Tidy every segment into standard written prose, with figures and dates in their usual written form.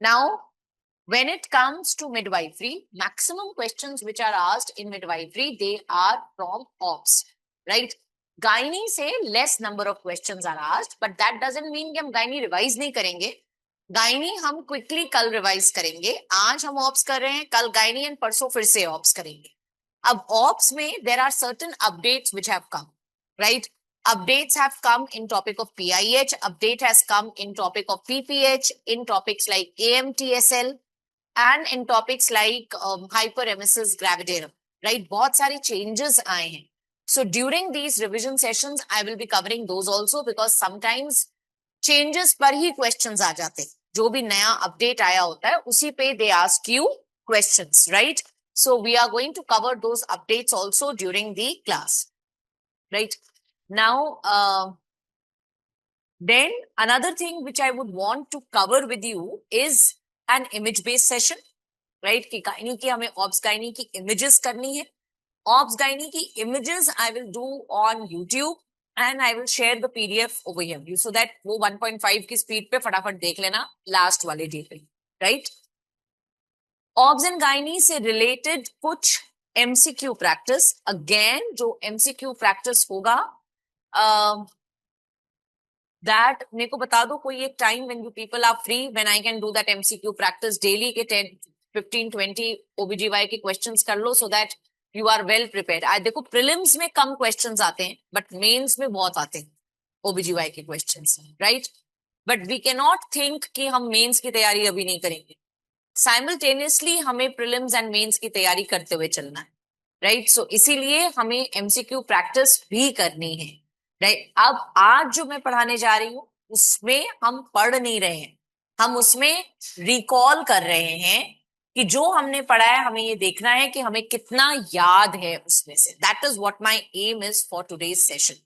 Now, when it comes to midwifery, maximum questions which are asked in midwifery, they are from OBS, right? Gynae से less number of questions are asked, but that doesn't mean कि हम gynae revise नहीं करेंगे. Gynae हम quickly कल revise करेंगे. आज हम OBS कर रहे हैं, कल gynae and परसों फिर से OBS करेंगे. अब OBS में there are certain updates which have come, right? Updates have come in topic of PIH, update has come in topic of PPH, in topics like AMTSL, and in topics like hyperemesis gravidarum, right? बहुत सारी changes आए हैं. So during these revision sessions, I will be covering those also because sometimes changes पर ही questions आ जाते हैं. जो भी नया update आया होता है, उसी पे they ask you questions, right? So we are going to cover those updates also during the class, right? Now, then another thing which I would want to cover with you is an image-based session, right? कि gynae की हमें OBS gynae की images करनी है. OBS gynae की images I will do on YouTube and I will share the PDF over here so that वो 1.5 की speed पे फटाफट देख लेना last वाले day पे, right? OBS and gynae से related कुछ MCQ practice, again जो MCQ practice होगा, that मेरे को बता दो कोई एक time when you people are free, when I can do that MCQ practice daily के 10, 15, 20 OBGY के questions कर लो so that you are well prepared. आज देखो prelims में कम questions आते हैं but mains में बहुत आते हैं OBGY के questions, right? But we cannot think कि हम mains की तैयारी अभी नहीं करेंगे. Simultaneously हमें prelims and mains की तैयारी करते हुए चलना है, right? So इसीलिए हमें MCQ practice भी करनी है, right? अब आज जो मैं पढ़ाने जा रही हूँ उसमें हम पढ़ नहीं रहे हैं, हम उसमें रिकॉल कर रहे हैं कि जो हमने पढ़ा है हमें ये देखना है कि हमें कितना याद है उसमें से. That is what my aim is for today's session,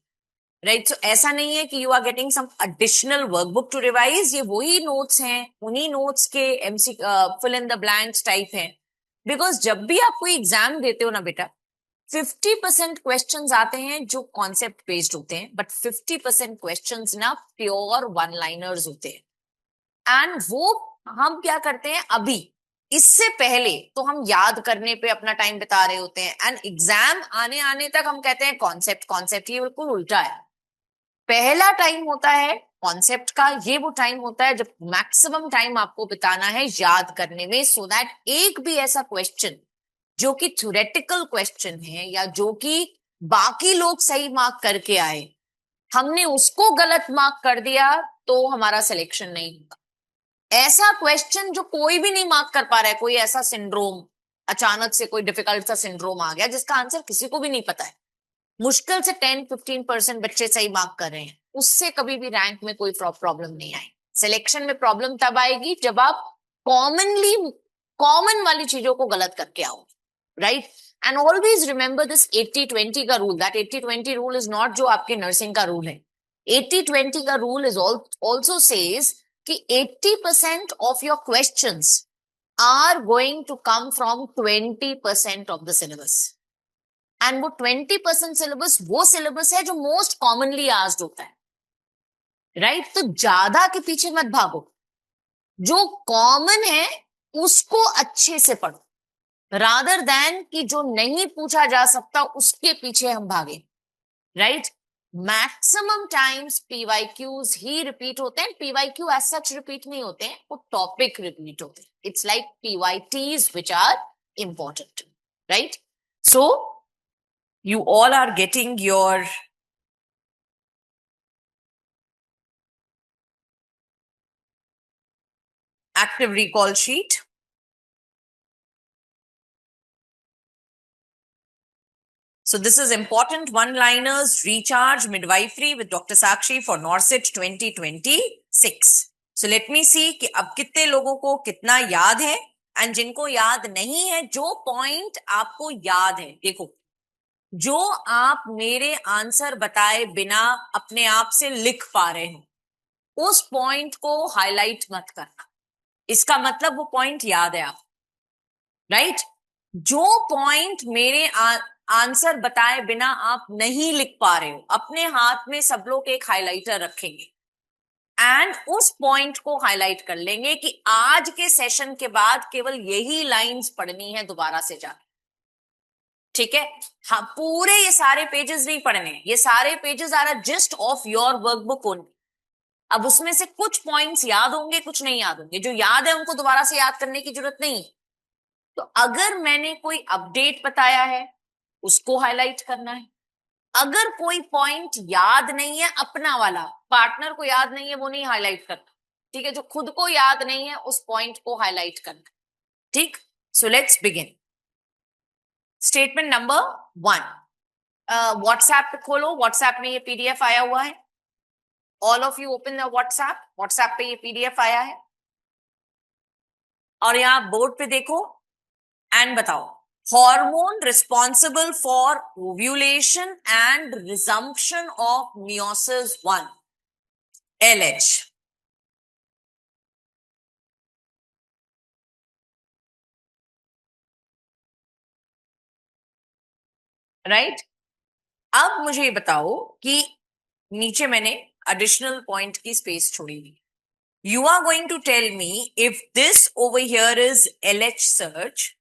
right? So ऐसा नहीं है कि you are getting some additional workbook to revise. ये वही notes हैं, उन्हीं notes के MC fill in the blanks type हैं. Because जब भी आप कोई एग्जाम देते हो ना बेटा, 50% क्वेश्चंस आते हैं जो कॉन्सेप्ट बेस्ड होते हैं, बट 50% क्वेश्चंस ना प्योर वन लाइनर्स होते हैं. एंड वो हम क्या करते हैं अभी, इससे पहले तो हम याद करने पे अपना टाइम बिता रहे होते हैं एंड एग्जाम आने आने तक हम कहते हैं कॉन्सेप्ट कॉन्सेप्ट. ये बिल्कुल उल्टा है. पहला टाइम होता है कॉन्सेप्ट का, ये वो टाइम होता है जब मैक्सिमम टाइम आपको बिताना है याद करने में, सो दैट एक भी ऐसा क्वेश्चन जो कि थ्योरेटिकल क्वेश्चन है या जो कि बाकी लोग सही मार्क करके आए, हमने उसको गलत मार्क कर दिया तो हमारा सिलेक्शन नहीं होगा. ऐसा क्वेश्चन जो कोई भी नहीं मार्क कर पा रहा है, कोई ऐसा सिंड्रोम, अचानक से कोई डिफिकल्ट सा सिंड्रोम आ गया जिसका आंसर किसी को भी नहीं पता है, मुश्किल से 10-15% बच्चे सही मार्क कर रहे हैं, उससे कभी भी रैंक में कोई प्रॉब्लम नहीं आई. सिलेक्शन में प्रॉब्लम तब आएगी जब आप कॉमन वाली चीजों को गलत करके आओ, right? And always remember this 80-20 का rule. That 80-20 rule is not जो आपके नर्सिंग का रूल है. 80-20 का rule is also says कि 80% of your questions are going to come from 20% of the syllabus. And वो 20% syllabus वो syllabus है जो most commonly asked होता है, right? तो ज्यादा के पीछे मत भागो, जो common है उसको अच्छे से पढ़ो, rather than कि जो नहीं पूछा जा सकता उसके पीछे हम भागे, right? Maximum times PYQs ही repeat होते हैं. PYQ as such repeat नहीं होते हैं, वो topic repeat होते हैं. It's like PYTs which are important, right? So you all are getting your active recall sheet. So this is important one-liners recharge midwifery with Dr. Sakshi for NORCIT 2026. So let me see कि अब कितने लोगों को कितना याद है, and जिनको याद नहीं है, जो पॉइंट आपको याद है, देखो जो आप मेरे आंसर बताए बिना अपने आप से लिख पा रहे हो उस पॉइंट को हाईलाइट मत करना. इसका मतलब वो पॉइंट याद है आप, राइट? जो पॉइंट मेरे आंसर बताए बिना आप नहीं लिख पा रहे हो, अपने हाथ में सब लोग एक हाइलाइटर रखेंगे एंड उस पॉइंट को हाईलाइट कर लेंगे कि आज के सेशन के बाद केवल यही लाइंस पढ़नी है दोबारा से जाके। ठीक है, हाँ, पूरे ये सारे पेजेस नहीं पढ़ने, ये सारे pages are a gist of your workbook only. अब उसमें से कुछ पॉइंट्स याद होंगे, कुछ नहीं याद होंगे, जो याद है उनको दोबारा से याद करने की जरूरत नहीं। तो अगर मैंने कोई अपडेट बताया है उसको हाईलाइट करना है, अगर कोई पॉइंट याद नहीं है अपना वाला, पार्टनर को याद नहीं है, वो नहीं हाईलाइट करना। ठीक है, जो खुद को याद नहीं है उस पॉइंट को हाईलाइट करना। ठीक, so let's begin. Statement number 1, WhatsApp पे खोलो, व्हाट्सएप में ये पीडीएफ आया हुआ है। All of you open the WhatsApp, WhatsApp पे ये पीडीएफ आया है और यहां बोर्ड पे देखो एंड बताओ। Hormone responsible for ovulation and resumption of meiosis 1, LH. Right, अब मुझे ये बताओ कि नीचे मैंने एडिशनल पॉइंट की स्पेस छोड़ी हुई। You are going to tell me if this over here is LH search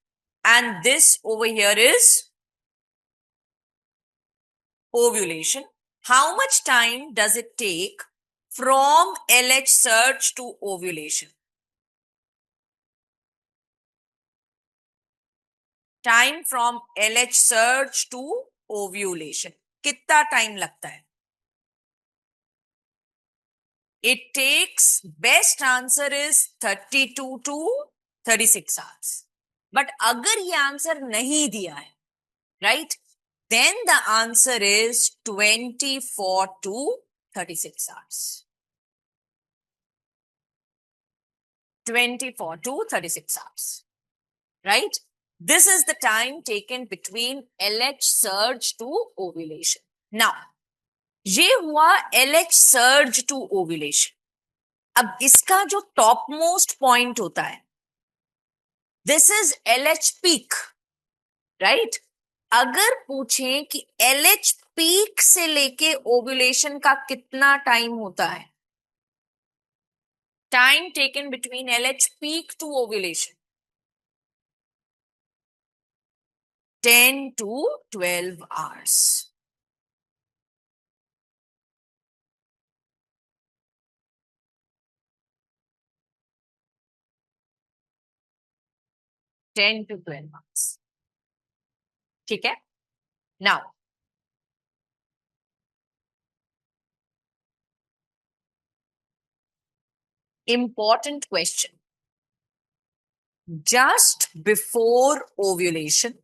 and this over here is ovulation. How much time does it take from LH surge to ovulation? Time from LH surge to ovulation. कितना time लगता है? It takes, best answer is 32 to 36 hours. But अगर ये answer नहीं दिया है, right, then the answer is 24 to 36 hours. 24 to 36 hours, right? This is the time taken between LH surge to ovulation. Now, ये हुआ LH surge to ovulation. अब इसका जो टॉप मोस्ट पॉइंट होता है, this is LH peak, right? अगर पूछें कि LH पीक से लेके ओव्यूलेशन का कितना टाइम होता है, time taken between LH peak to ovulation, 10 to 12 hours. Ten to 12 hours. ठीक है, now important question. Just before ovulation,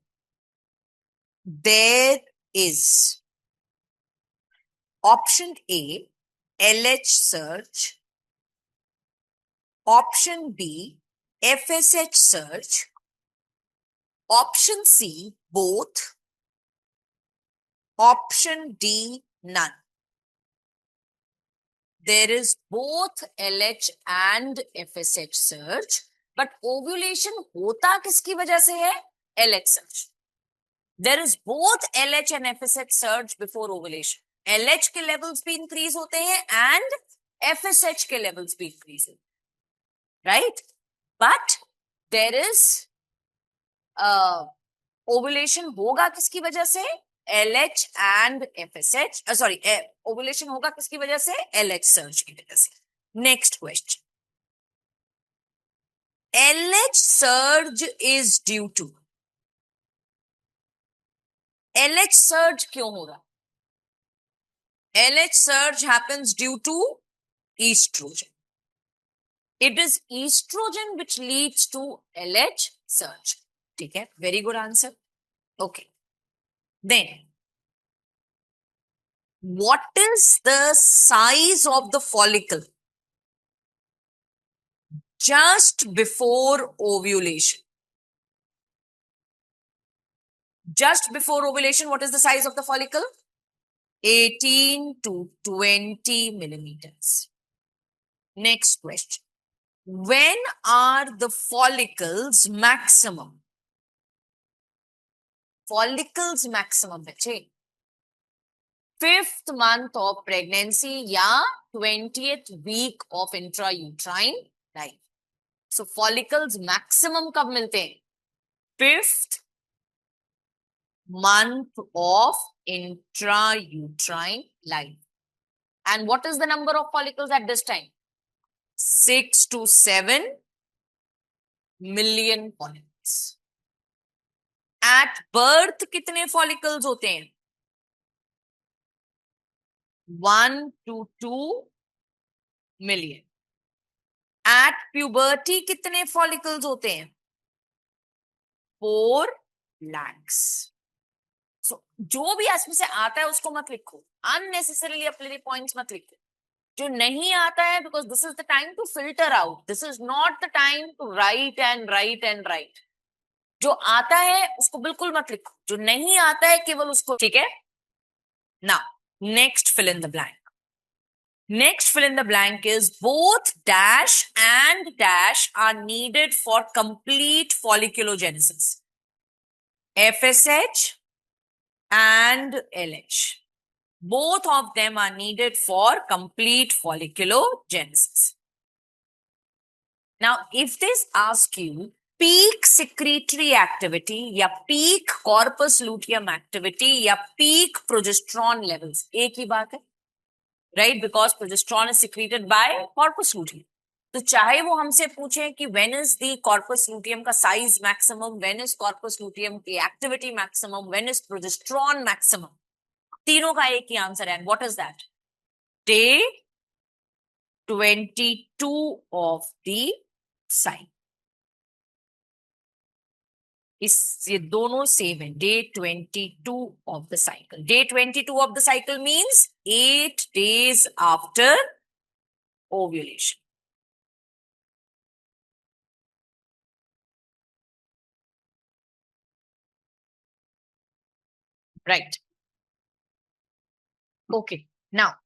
there is option A, LH surge, option B, FSH surge, option C, both, option D, none. There is both LH and FSH surge, but ovulation होता किसकी वजह से है? LH surge. There is both LH and FSH surge before ovulation. LH के levels भी increase होते हैं and FSH के levels भी increase होते हैं, right? But there is ovulation होगा किसकी वजह से? LH and FSH. Sorry, ovulation होगा किसकी वजह से? LH surge की वजह से. Next question. LH surge is due to. LH surge क्यों हो रहा? LH surge happens due to estrogen. It is estrogen which leads to LH surge. ठीक है, very good answer. Okay. Then, what is the size of the follicle just before ovulation? Just before ovulation, what is the size of the follicle? 18 to 20 millimeters. Next question. When are the follicles maximum? follicles maximum बच्चे 5th month of pregnancy या 20th week of intrauterine life. So follicles maximum कब मिलते हैं? 5th month of intrauterine life. And what is the number of follicles at this time? 6 to 7 million follicles. At birth कितने follicles होते हैं? 1 to 2 million. At puberty कितने follicles होते हैं? 4 lakhs. So जो भी इसमें से आता है उसको मत लिखो, unnecessarily अपने पॉइंट्स मत लिखो. जो नहीं आता है, because this is the time to filter out. This is not the time to write and write and write. जो आता है उसको बिल्कुल मत लिखो, जो नहीं आता है केवल उसको, ठीक है? Now, next fill in the blank. Next fill in the blank is both dash and dash are needed for complete folliculogenesis. FSH and LH. Both of them are needed for complete folliculogenesis. Now, if this asks you peak secretory activity या peak corpus luteum activity या peak progesterone levels, एक ही बात है, right? Because progesterone is secreted by corpus luteum. तो चाहे वो हमसे पूछे कि when is the corpus luteum का size maximum, when is corpus luteum की activity maximum, when is progesterone maximum, तीनों का एक ही आंसर है. And what is that? Day 22 of the cycle. ये दोनों सेम है. Day 22 of the cycle. Day 22 of the cycle means 8 days after ovulation. Right. Okay. Now,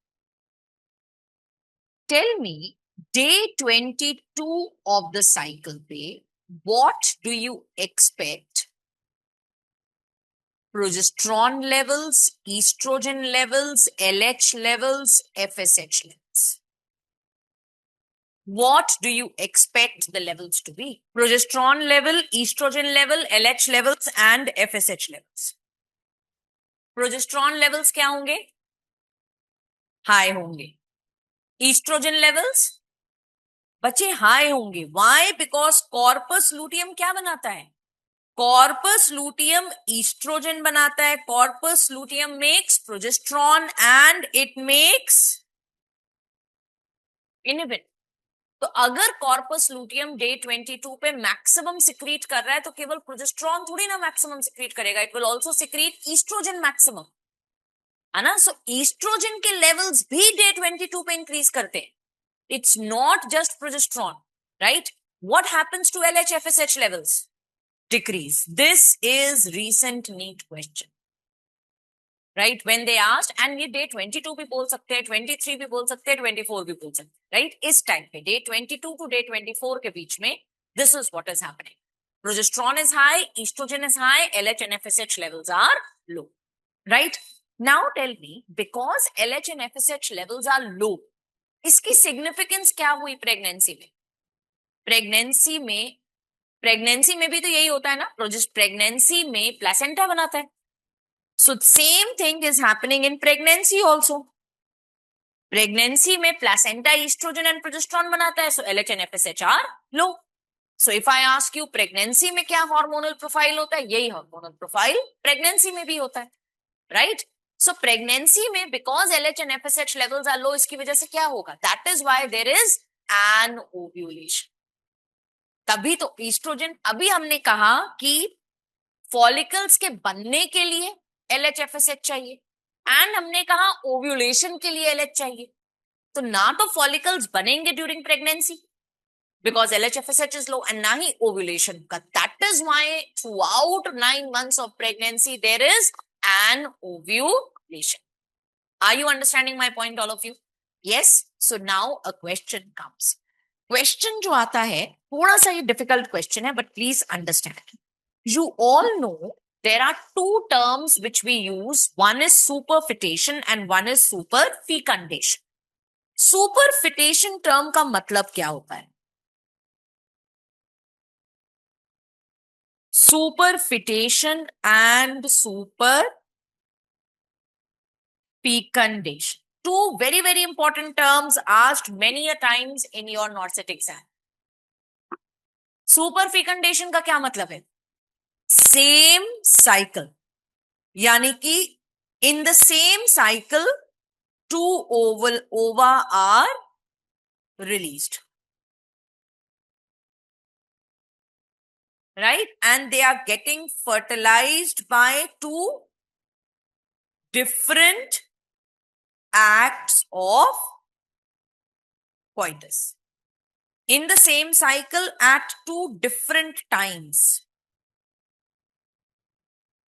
tell me, day 22 of the cycle पे, what do you expect? Progesterone levels, estrogen levels, LH levels, FSH levels. What do you expect the levels to be? Progesterone level, estrogen level, LH levels and FSH levels. Progesterone levels क्या होंगे? High होंगे. Estrogen levels बच्चे high होंगे. Why? Because corpus luteum क्या बनाता है? Corpus luteum estrogen बनाता है. Corpus luteum makes progesterone and it makes inhibin. तो अगर कॉर्पस लूटियम डे 22 पे मैक्सिमम सिक्रीट कर रहा है तो केवल प्रोजेस्ट्रॉन थोड़ी ना मैक्सिमम सिक्रीट करेगा, it will also secrete estrogen maximum, है ना? सो ईस्ट्रोजन के लेवल्स भी डे 22 पे इंक्रीज करते हैं. It's not just progesterone, right? What happens to LH FSH levels? Decrease. This is recent NEET question, right? When they asked, and ये day 22 भी बोल सकते हैं, 23 भी बोल सकते हैं, 24 भी बोल सकते हैं, राइट? इस टाइम पे डे 22 टू डे 24 के बीच में this is what is happening. Progesterone is high, estrogen is high, LH and FSH levels are low, right? Now tell me, because LH and FSH levels are low, इसकी significance क्या हुई pregnancy में? Pregnancy में भी तो यही होता है ना, प्रेगनेंसी में प्लेसेंटा बनाता है. So same thing is happening in pregnancy also. Pregnancy में placenta estrogen and progesterone बनाता है, so LH and FSH are low. So if I ask you pregnancy में क्या hormonal profile होता है, यही hormonal profile pregnancy में भी होता है, right? So pregnancy में because LH and FSH levels are low, इसकी वजह से क्या होगा? That is why there is an ovulation. तभी तो estrogen, अभी हमने कहा कि follicles के बनने के लिए LH FSH चाहिए, एंड हमने कहा ओव्यूलेशन के लिए LH चाहिए. तो ना तो फॉलिकल्स बनेंगे during pregnancy because LH FSH इज लो, एंड ना ही ओव्यूलेशन का. That is why through 9 months of pregnancy there is an ovulation. Are you understanding my point all of you? Yes. So now a question comes. Question जो आता है थोड़ा सा ये डिफिकल्ट क्वेश्चन है, but please understand. You all know there are two terms which we use. One is superfetation and one is superfecundation. Superfetation term का मतलब क्या होता है? Superfetation and superfecundation. Two very, very important terms asked many a times in your NORCET exam. Superfecundation का क्या मतलब है? Same cycle. यानी कि in the same cycle, two ova are released. Right? And they are getting fertilized by two different acts of coitus. In the same cycle at two different times.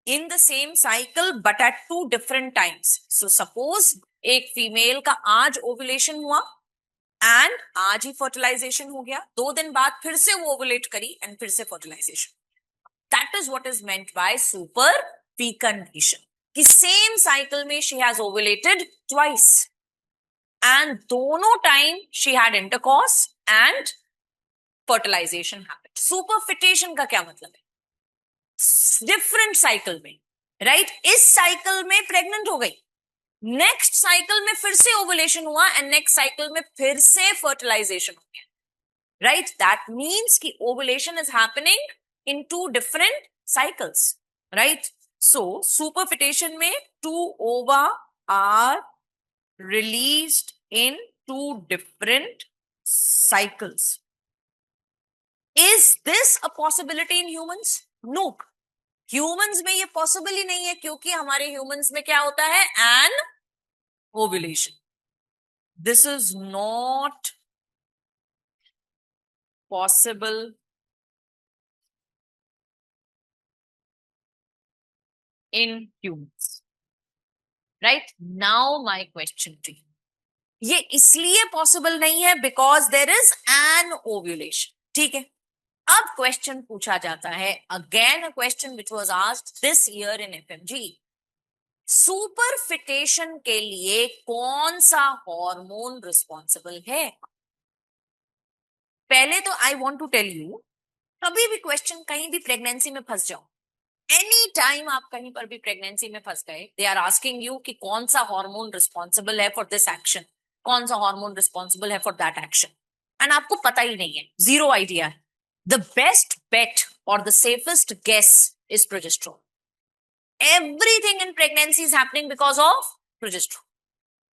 In the same cycle but at two different times. So suppose एक female का आज ovulation हुआ and आज ही fertilisation हो गया, 2 दिन बाद फिर से वो ओवुलेट करी एंड फिर से fertilization. That is what is meant by superfecundation. कि सेम साइकिल में she has ovulated twice and दोनों time she had intercourse and fertilization happened. Superfetation का क्या मतलब है? डिफरेंट साइकिल में, राइट? इस साइकिल में प्रेग्नेंट हो गई, नेक्स्ट साइकिल में फिर से ओवुलेशन हुआ एंड नेक्स्ट साइकिल में फिर से फर्टिलाइजेशन हो गया, राइट? दैट मीन्स कि ovulation is happening in two different cycles, right? So superfetation में two ova are released in two different cycles. Is this a possibility in humans? No. Humans में ये possible ही नहीं है क्योंकि हमारे humans में क्या होता है? An ovulation. This is not possible in humans. Right? Now my question to you. ये इसलिए possible नहीं है because there is an ovulation. ठीक है? अब क्वेश्चन पूछा जाता है, again a question which was asked this year in FMG. Superfetation के लिए कौन सा हार्मोन रिस्पॉन्सिबल है? पहले तो I want to tell you, कभी भी क्वेश्चन कहीं भी प्रेगनेंसी में फंस जाओ, एनी टाइम आप कहीं पर भी प्रेगनेंसी में फंस गए, दे आर आस्किंग यू कि कौन सा हार्मोन रिस्पॉन्सिबल है फॉर दिस एक्शन, कौन सा हार्मोन रिस्पॉन्सिबल है फॉर दैट एक्शन, एंड आपको पता ही नहीं है, जीरो आइडिया है. The best bet or the safest guess is progesterone. Everything in pregnancy is happening because of progesterone.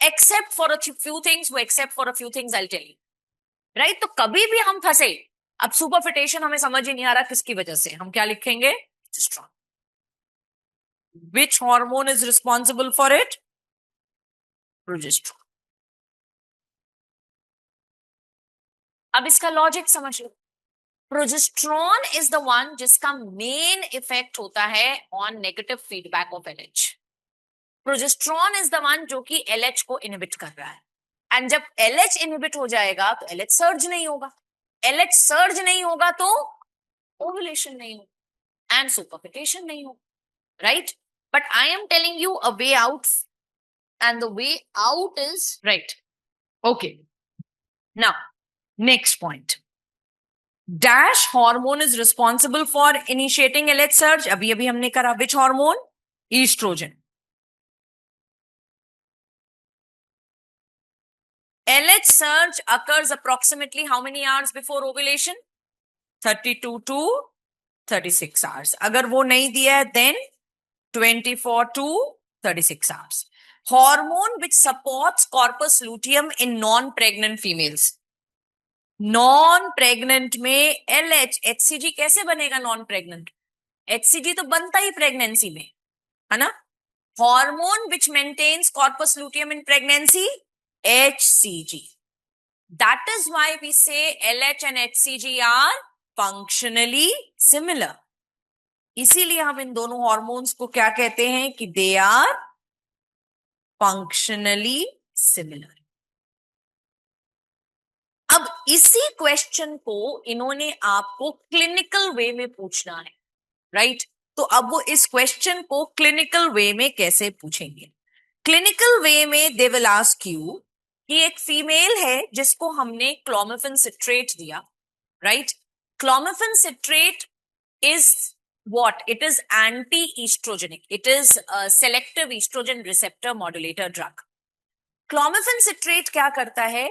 Except for a few things, except for a few things I'll tell you. Right? तो कभी भी हम फंसे, अब सुपरफिटेशन हमें समझ ही नहीं आ रहा किसकी वजह से, हम क्या लिखेंगे? Progesterone. Which hormone is responsible for it? Progesterone. अब इसका लॉजिक समझ लो. प्रोजेस्ट्रॉन इज द वन जिसका मेन इफेक्ट होता है on negative feedback of LH. Progesterone is the one जो कि एलएच को इनहिबिट कर रहा है, एंड जब एलएच इनहिबिट हो जाएगा तो एलएच सर्ज नहीं होगा, एलएच सर्ज नहीं होगा तो ओवुलेशन नहीं होगा एंड सुपरफिटेशन नहीं होगा, right? But I am telling you a way out, and the way out is right. Okay, now next point. Dash hormone is responsible for initiating LH surge. अभी हमने करा. Which hormone? Estrogen. LH surge occurs approximately how many hours before ovulation? 32 to 36 hours. अगर वो नहीं दिया है then 24 to 36 hours. Hormone which supports corpus luteum in non-pregnant females. Non pregnant में LH HCG कैसे बनेगा? नॉन प्रेग्नेंट एचसीजी तो बनता ही प्रेगनेंसी में, है ना? Hormone which maintains corpus luteum in pregnancy, hCG. That is why we say LH and hCG are functionally similar. इसीलिए हम इन दोनों हार्मोन्स को क्या कहते हैं कि दे आर फंक्शनली सिमिलर. अब इसी क्वेश्चन को इन्होंने आपको क्लिनिकल वे में पूछना है, राइट? तो अब वो इस क्वेश्चन को क्लिनिकल वे में कैसे पूछेंगे? क्लिनिकल वे में दे विल आस्क यू कि एक फीमेल है जिसको हमने क्लोमिफेन सिट्रेट दिया, right? Clomiphene citrate is what? It is anti-estrogenic. It is a selective estrogen receptor modulator drug. Clomiphene citrate क्या करता है?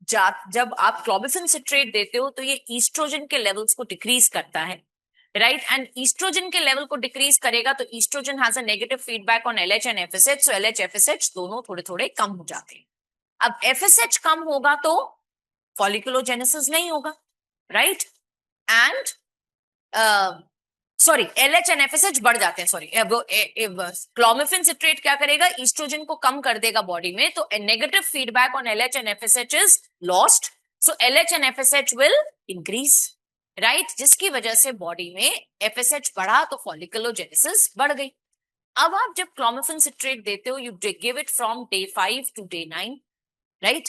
जब आप क्लोमिफेन सिट्रेट देते हो तो ये ईस्ट्रोजन के लेवल्स को डिक्रीज करता है, राइट? एंड ईस्ट्रोजन के लेवल को डिक्रीज करेगा तो estrogen has a negative feedback on LH and FSH, so LH FSH दोनों थोड़े थोड़े कम हो जाते हैं. अब एफएसएच कम होगा तो फॉलिकुलोजेनेसिस नहीं होगा, right? And sorry, LH and FSH बढ़ जाते हैं. सॉरी, क्लोमिफेन सिट्रेट क्या करेगा? ईस्ट्रोजन को कम कर देगा बॉडी में, तो negative feedback on LH and FSH is lost, so LH and FSH will increase, right? जिसकी वजह से बॉडी में एफएसएच बढ़ा तो फॉलिकुलोजेनेसिस बढ़ गई. अब आप जब क्लोमिफेन सिट्रेट देते हो, you give it from day 5 to day 9, right?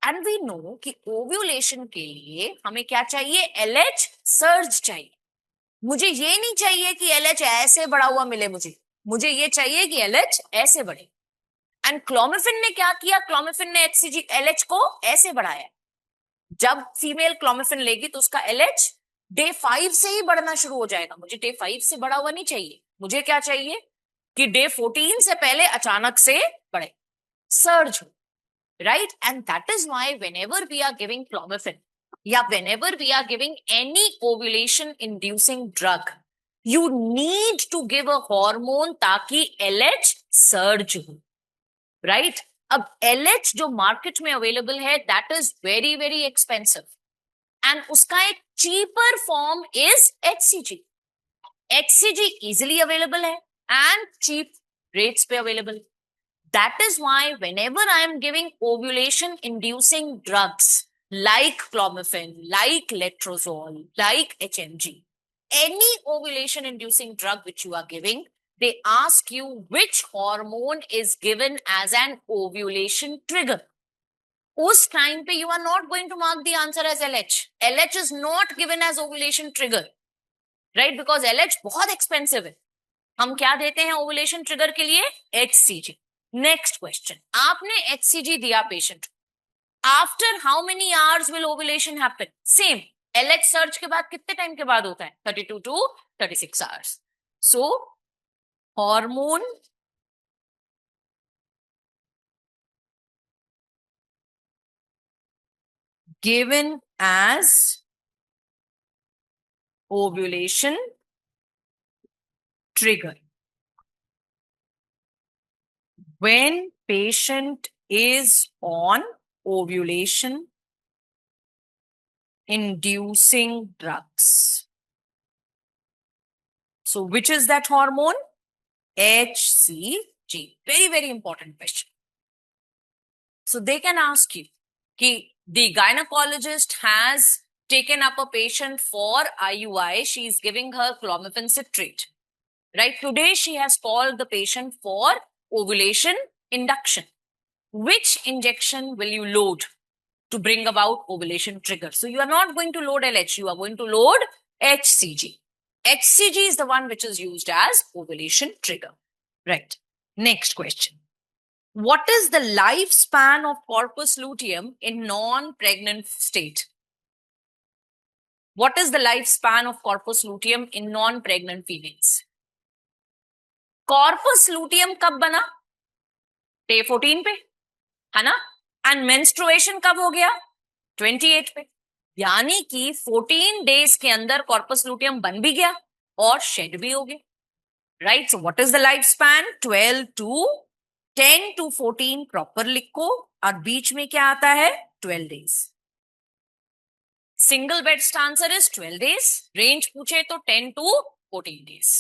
And we know कि ओव्यूलेशन के लिए हमें क्या चाहिए? एलएच सर्ज चाहिए. मुझे ये नहीं चाहिए कि एलएच ऐसे बढ़ा हुआ मिले, मुझे ये चाहिए कि एलएच ऐसे बढ़े. एंड क्लोमिफेन ने क्या किया? क्लोमिफेन ने एचसीजी एलएच को ऐसे बढ़ाया. जब फीमेल क्लोमिफेन लेगी तो उसका एलएच डे 5 से ही बढ़ना शुरू हो जाएगा. मुझे डे 5 से बढ़ा हुआ नहीं चाहिए, मुझे क्या चाहिए कि डे 14 से पहले अचानक से बढ़े, सर्ज हो, right? And that is why whenever we are giving clomiphene या whenever we are giving any ovulation inducing drug, you need to give a hormone ताकि LH surge हो, right? अब LH जो मार्केट में अवेलेबल है that is very very expensive and उसका एक cheaper form is HCG. HCG easily available है and cheap rates पे available. That is why whenever I am giving ovulation inducing drugs like clomiphene, like letrozole, like HMG, any ovulation inducing drug which you are giving, they ask you which hormone is given as an ovulation trigger. उस time पे you are not going to mark the answer as LH. LH is not given as ovulation trigger, right? Because LH बहुत expensive है. हम क्या देते हैं ovulation trigger के लिए? HCG. Next question. आपने HCG दिया patient, after how many hours will ovulation happen? Same. LH surge के बाद कितने टाइम के बाद होता है? 32 to 36 hours. So, hormone given as ovulation trigger. When patient is on ovulation inducing drugs. So, which is that hormone? HCG. Very, very important question. So, they can ask you, ki the gynecologist has taken up a patient for IUI. She is giving her clomiphene citrate. Right? Today, she has called the patient for ovulation induction. Which injection will you load to bring about ovulation trigger? So, you are not going to load LH. You are going to load HCG. HCG is the one which is used as ovulation trigger. Right. Next question. What is the lifespan of corpus luteum in non-pregnant state? What is the lifespan of corpus luteum in non-pregnant females? Corpus luteum कब बना? Day 14 पे, है ना? And menstruation कब हो गया? 28 पे. यानी कि 14 days के अंदर corpus luteum बन भी गया और shed भी हो गया. Right? So what is the lifespan? 12 to 10 to 14 proper लिखो और बीच में क्या आता है? 12 days. Single best answer is 12 days. Range पूछे तो 10 to 14 days.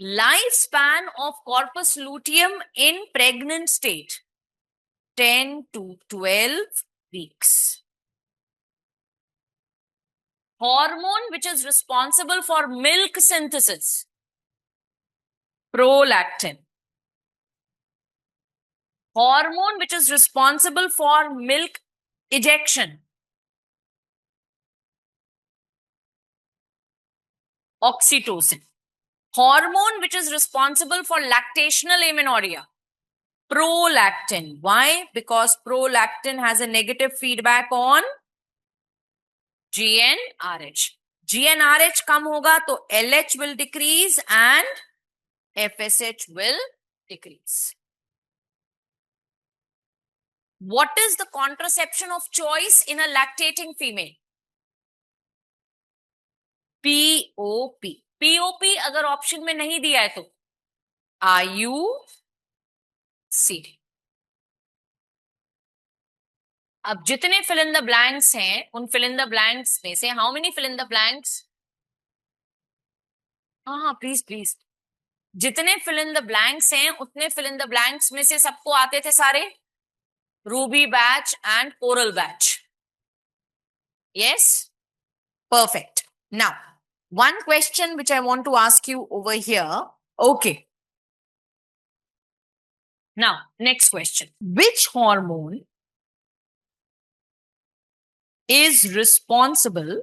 Life span of corpus luteum in pregnant state 10 to 12 weeks. Hormone which is responsible for milk synthesis, prolactin. Hormone which is responsible for milk ejection, Oxytocin. Hormone which is responsible for lactational amenorrhea. Prolactin. Why? Because prolactin has a negative feedback on GnRH. GnRH कम होगा तो LH will decrease and FSH will decrease. What is the contraception of choice in a lactating female? POP. POP अगर option में नहीं दिया है तो IUCD. अब जितने fill in the blanks हैं उन fill in the blanks में से how many fill in the blanks? हाँ प्लीज प्लीज. जितने fill in the blanks हैं उतने fill in the blanks में से सबको आते थे सारे Ruby batch and Coral batch. Yes? Perfect. Now, one question which I want to ask you over here. Okay. Now, next question. Which hormone is responsible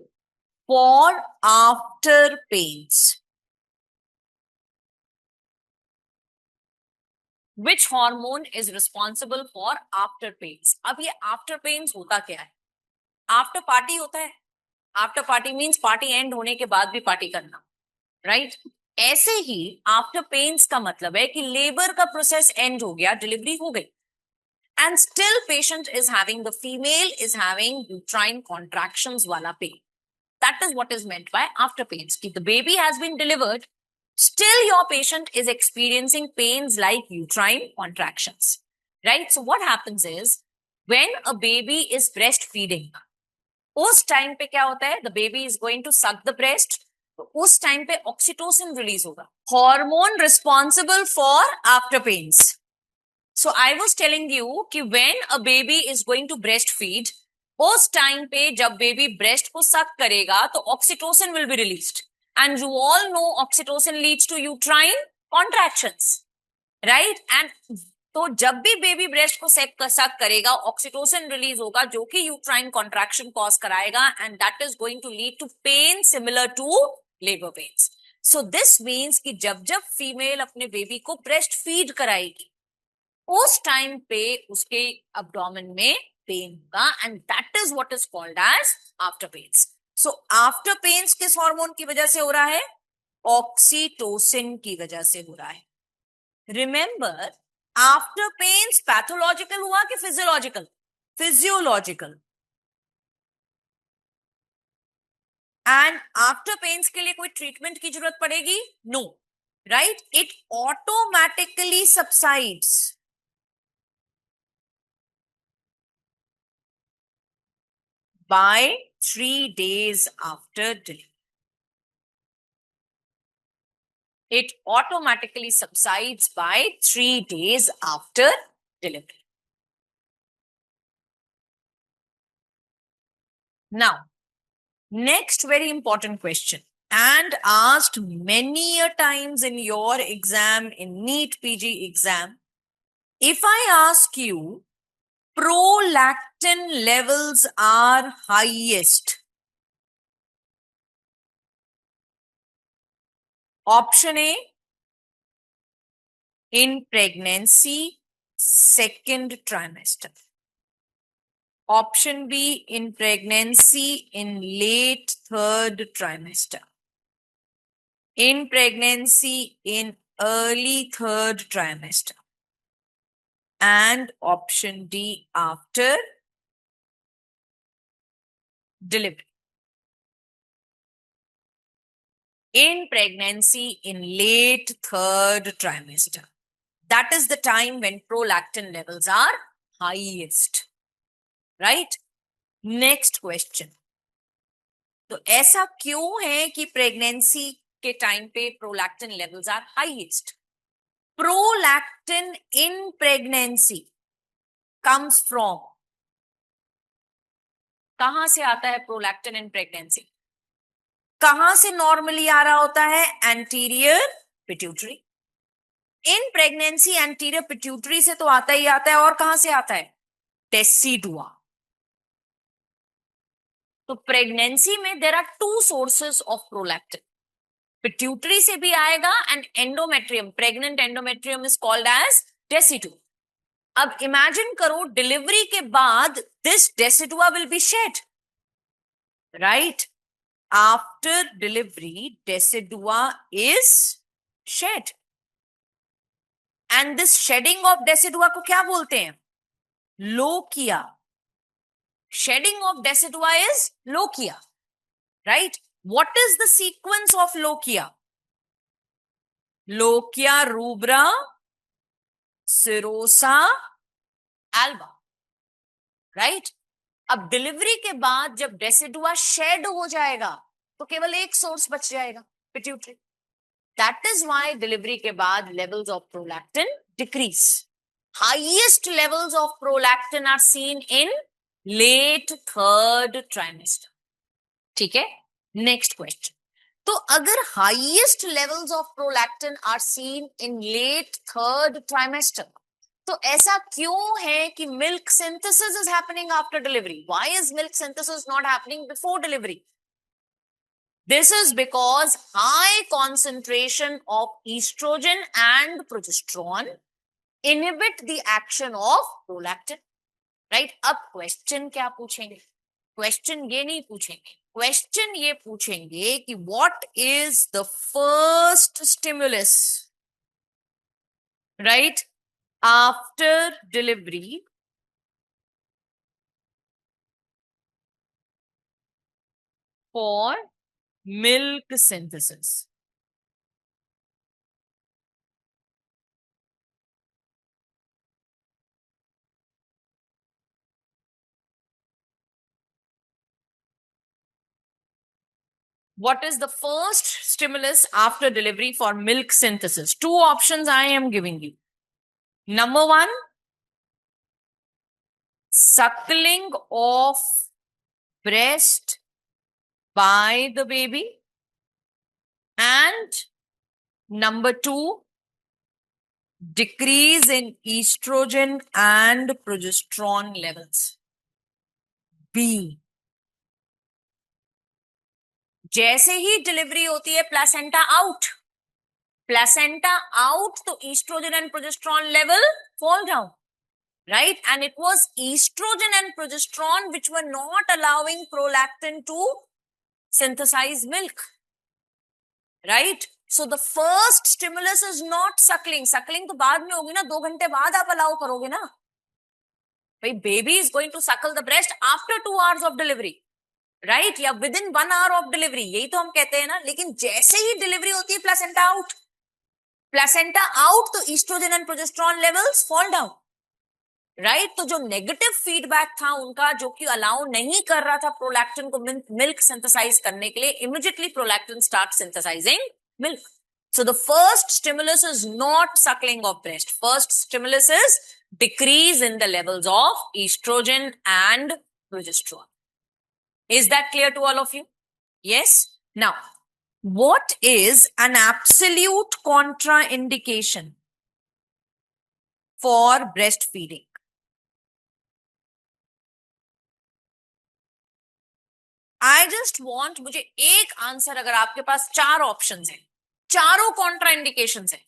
for after pains? Which hormone is responsible for after pains? अब ये after pains होता क्या है? After party होता है. After party means party end होने के बाद भी party करना, right? ऐसे ही आफ्टर पेन्स का मतलब है कि लेबर का प्रोसेस एंड हो गया, डिलीवरी हो गई, and still patient is having, the female is having uterine contractions वाला pain. That is what is meant by after pains. कि the baby has been delivered, still your patient is experiencing pains like uterine contractions, right? So what happens is when a baby is breastfeeding, उस time पे क्या होता है, the baby is going to suck the breast, तो उस time पे oxytocin release होगा, hormone responsible for after pains. So I was telling you कि when a baby is going to breast feed, उस टाइम पे जब बेबी ब्रेस्ट को suck करेगा तो oxytocin will be released, and you all know oxytocin leads to uterine contractions, right? And तो जब भी बेबी ब्रेस्ट को सक करेगा ऑक्सीटोसिन रिलीज होगा जो कि यूट्राइन कॉन्ट्रैक्शन कॉज कराएगा, and that is going to lead to pain similar to labour pains. So this means कि जब जब फीमेल अपने बेबी को ब्रेस्ट फीड कराएगी उस टाइम पे उसके अब्डोमेन में पेन होगा, and that is what is called as after pains. So after pains किस हार्मोन की वजह से हो रहा है? ऑक्सीटोसिन की वजह से हो रहा है. रिमेंबर, आफ्टर पेन्स पैथोलॉजिकल हुआ कि physiological? Physiological. And after pains के लिए कोई ट्रीटमेंट की जरूरत पड़ेगी? No, right? It automatically subsides. by 3 days after delivery. It automatically subsides by 3 days after delivery. Now, next very important question, and asked many a times in your exam, in NEET PG exam. If I ask you, prolactin levels are highest. Option A, in pregnancy, second trimester. Option B, in pregnancy, in late third trimester. In pregnancy, in early third trimester. And option D, after delivery. In pregnancy, in late third trimester. That is the time when prolactin levels are highest. Right? Next question. तो ऐसा क्यों है कि pregnancy के time पे prolactin levels are highest? Prolactin in pregnancy comes from, कहां से आता है प्रोलैक्टिन इन प्रेगनेंसी? कहां से नॉर्मली आ रहा होता है? Anterior pituitary. In pregnancy anterior pituitary से तो आता ही आता है, और कहां से आता है? टेसिडुआ. तो प्रेगनेंसी में there are two sources of prolactin. Pituitary से भी आएगा and endometrium, pregnant endometrium is called as decidua. अब इमेजिन करो डिलीवरी के बाद this decidua will be shed, right? After delivery decidua is shed and this shedding of decidua को क्या बोलते हैं? Lochia. Shedding of decidua is lochia, right? What is the sequence of lochia? Lochia rubra, serosa, alba, right? अब delivery के बाद जब decidua shade हो जाएगा तो केवल एक सोर्स बच जाएगा, pituitary. That is why delivery के बाद levels of prolactin decrease. Highest levels of prolactin are seen in late third trimester. ठीक है, नेक्स्ट क्वेश्चन. तो अगर highest levels of prolactin are seen in late third trimester, तो ऐसा क्यों है कि milk synthesis is happening after delivery? Why is milk synthesis not happening before delivery? This is because high concentration of estrogen and progesterone inhibit the action of prolactin. Right? अब question क्या पूछेंगे? Question ये नहीं पूछेंगे, question ये पूछेंगे कि what is the first stimulus, right, after delivery for milk synthesis. What is the first stimulus after delivery for milk synthesis? Two options I am giving you. Number one, suckling of breast by the baby. And number two, decrease in estrogen and progesterone levels. B. जैसे ही delivery होती है placenta out, placenta out तो estrogen and progesterone level fall down, right? And it was estrogen and progesterone which were not allowing prolactin to synthesize milk, right? So the first stimulus is not suckling. Suckling तो बाद में होगी ना, 2 घंटे बाद आप allow करोगे ना भाई. baby is going to suckle the breast after 2 hours of delivery, right? या within 1 hour of delivery, यही तो हम कहते हैं ना. लेकिन जैसे ही डिलीवरी होती है प्लासेंटा आउट, प्लासेंटा आउट तो estrogen and progesterone levels fall down, right? तो जो नेगेटिव फीडबैक था उनका, जो कि अलाउ नहीं कर रहा था प्रोलैक्टिन को मिल्क सिंथेसाइज करने के लिए, immediately prolactin start synthesising milk. So the first stimulus is not suckling of breast. First stimulus is decrease in the levels of estrogen and progesterone. Is that clear to all of you? Yes? Now, what is an absolute contraindication for breastfeeding? I just want, मुझे एक answer, अगर आपके पास 4 options हैं, चारों contraindications हैं,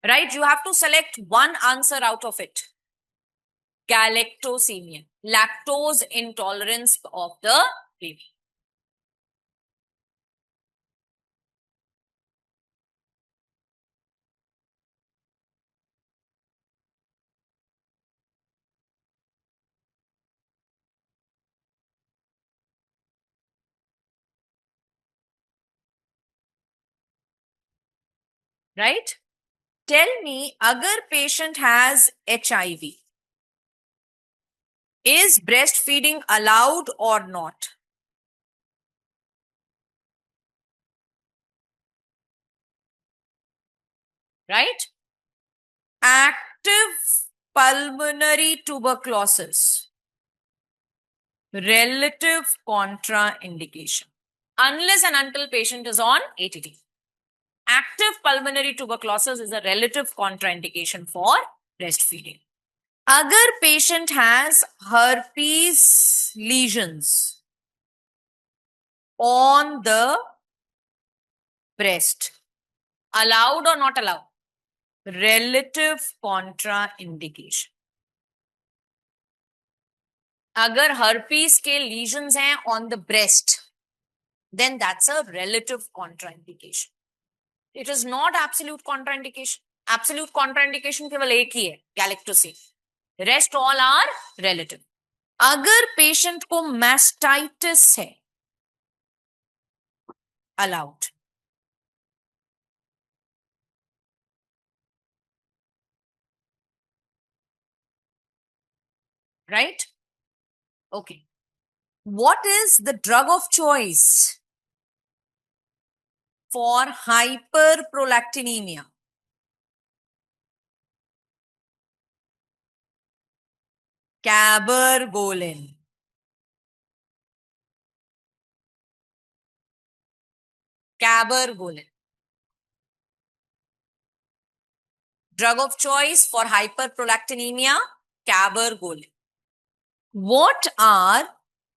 right? You have to select one answer out of it. Galactosemia, lactose intolerance of the baby. Right? Tell me, agar patient has HIV, is breastfeeding allowed or not? Right? Active pulmonary tuberculosis, relative contraindication, unless and until patient is on ATT. Active pulmonary tuberculosis is a relative contraindication for breastfeeding. Agar patient has herpes lesions on the breast. Allowed or not allowed? Relative contraindication. अगर herpes के lesions हैं on the breast, then that's a relative contraindication. It is not absolute contraindication. Absolute contraindication केवल एक ही है, galactosine. Rest all are relative. अगर patient को mastitis है, allowed. Right? Okay. What is the drug of choice for hyperprolactinemia? Cabergoline. Cabergoline. Drug of choice for hyperprolactinemia, cabergoline. What are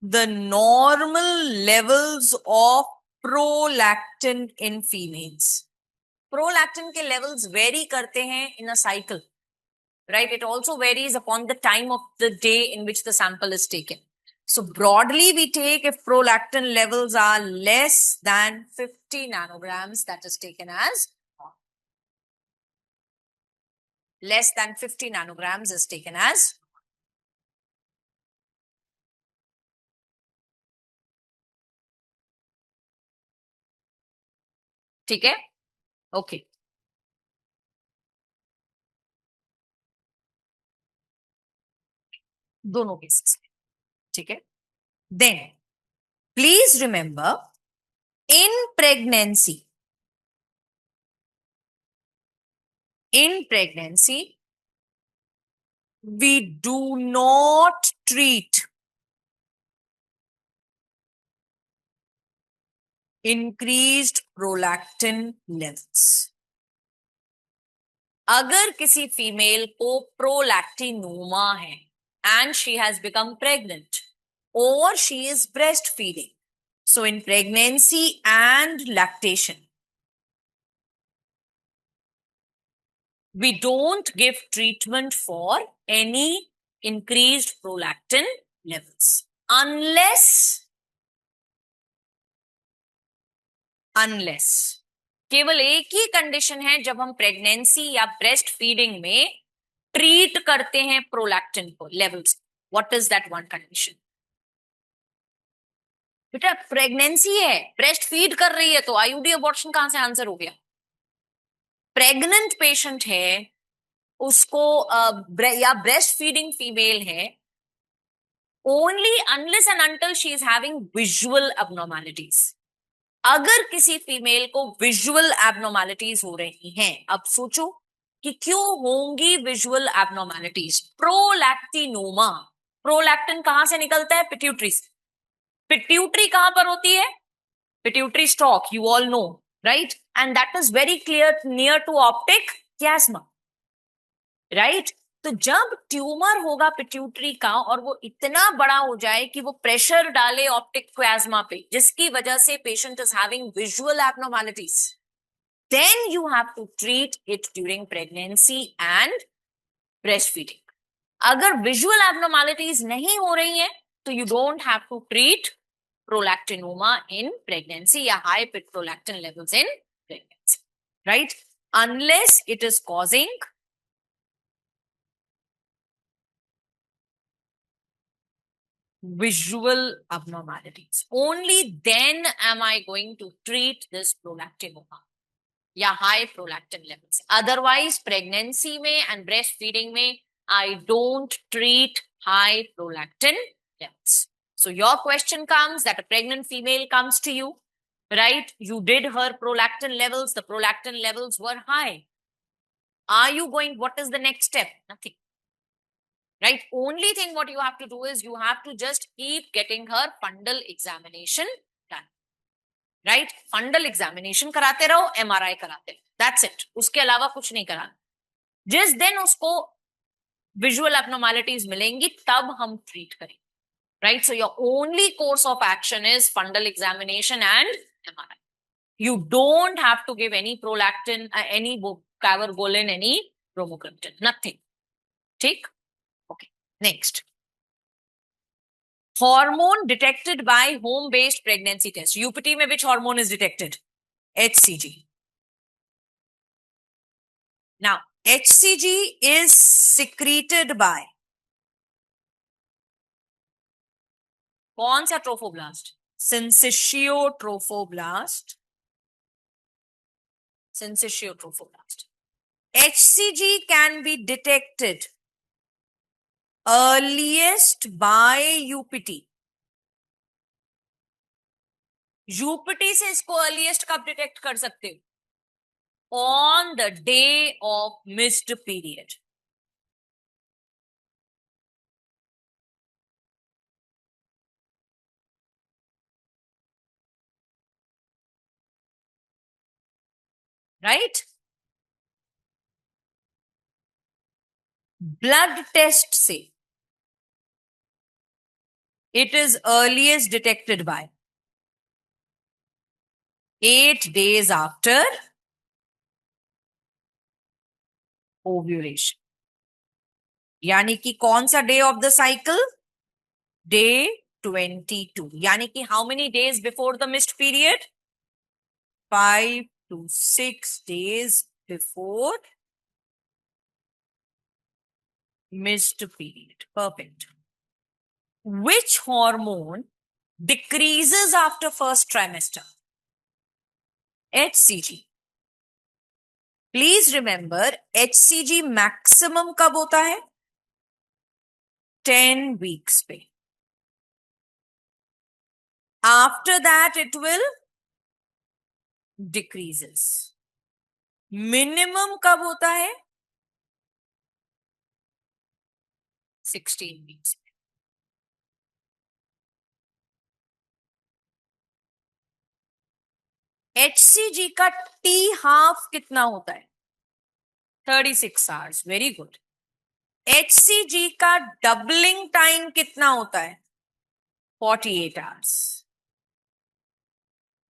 the normal levels of prolactin in females? Prolactin के levels vary करते हैं in a cycle, right? It also varies upon the time of the day in which the sample is taken. So broadly we take if prolactin levels are less than 50 nanograms, that is taken as less than 50 nanograms is taken as ठीक है okay दोनों cases ठीक है then please remember in pregnancy we do not treat increased prolactin levels. अगर किसी female को prolactinoma है and she has become pregnant or she is breastfeeding, so in pregnancy and lactation we don't give treatment for any increased prolactin levels unless केवल एक ही condition है जब हम pregnancy या ब्रेस्ट फीडिंग में ट्रीट करते हैं प्रोलैक्टिन को levels. What is that one condition? बेटा प्रेगनेंसी है, ब्रेस्ट फीड कर रही है, तो आईयूडी अबॉर्शन कहां से आंसर हो गया? प्रेग्नेंट पेशेंट है, उसको या ब्रेस्ट फीडिंग फीमेल है, only unless and until she is having visual abnormalities. अगर किसी फीमेल को विजुअल एब्नॉर्मैलिटीज हो रही हैं, अब सोचो कि क्यों होंगी विजुअल एब्नॉर्मैलिटीज? प्रोलैक्टिनोमा. प्रोलैक्टिन कहां से निकलता है? पिट्यूटरी से. पिट्यूटरी कहां पर होती है? Pituitary stalk, you all know, right? And that is very clear near to optic chiasma, right? तो जब ट्यूमर होगा पिट्यूटरी का और वो इतना बड़ा हो जाए कि वो प्रेशर डाले ऑप्टिक क्वाज्मा पे, जिसकी वजह से patient is having visual abnormalities, then you have to treat it during pregnancy and breastfeeding. अगर विजुअल एब्नॉर्मैलिटीज नहीं हो रही हैं तो you don't have to treat prolactinoma in pregnancy या high prolactin levels in pregnancy, right? Unless it is causing visual abnormalities, only then am I going to treat this prolactinoma या high prolactin levels. Otherwise pregnancy में and breastfeeding में I don't treat high prolactin levels. So your question comes that a pregnant female comes to you, right? You did her prolactin levels, the prolactin levels were high. Are you going, what is the next step? Nothing. Right? Only thing what you have to do is you have to just keep getting her fundal examination done. Right? Fundal examination कराते रहो, MRI कराते रहो. That's it. उसके अलावा कुछ नहीं कराना. जिस दिन उसको visual abnormalities मिलेंगी तब हम treat करेंगे. Right? So your only course of action is fundal examination and MRI. You don't have to give any prolactin, any cabergoline, any bromocriptine, nothing. ठीक? Okay. Next. Hormone detected by home-based pregnancy test. UPT में which hormone is detected? HCG. Now, HCG is secreted by कौन सा trophoblast? Syncytiotrophoblast. Syncytiotrophoblast. HCG can be detected earliest by UPT. UPT से इसको earliest कब detect कर सकते हो? On the day of missed period. Right? Blood test से it is earliest detected by 8 days after ovulation. यानी कि कौन सा day of the cycle? Day 22. यानी कि how many days before the missed period? 5 to 6 days before missed period. Perfect. Which hormone decreases after first trimester? HCG. Please remember, HCG maximum कब होता है? 10 weeks पे. After that, it will decreases. Minimum कब होता है? 16 weeks. HCG का T half कितना होता है? 36 hours. Very good. HCG का doubling time कितना होता है? 48 hours.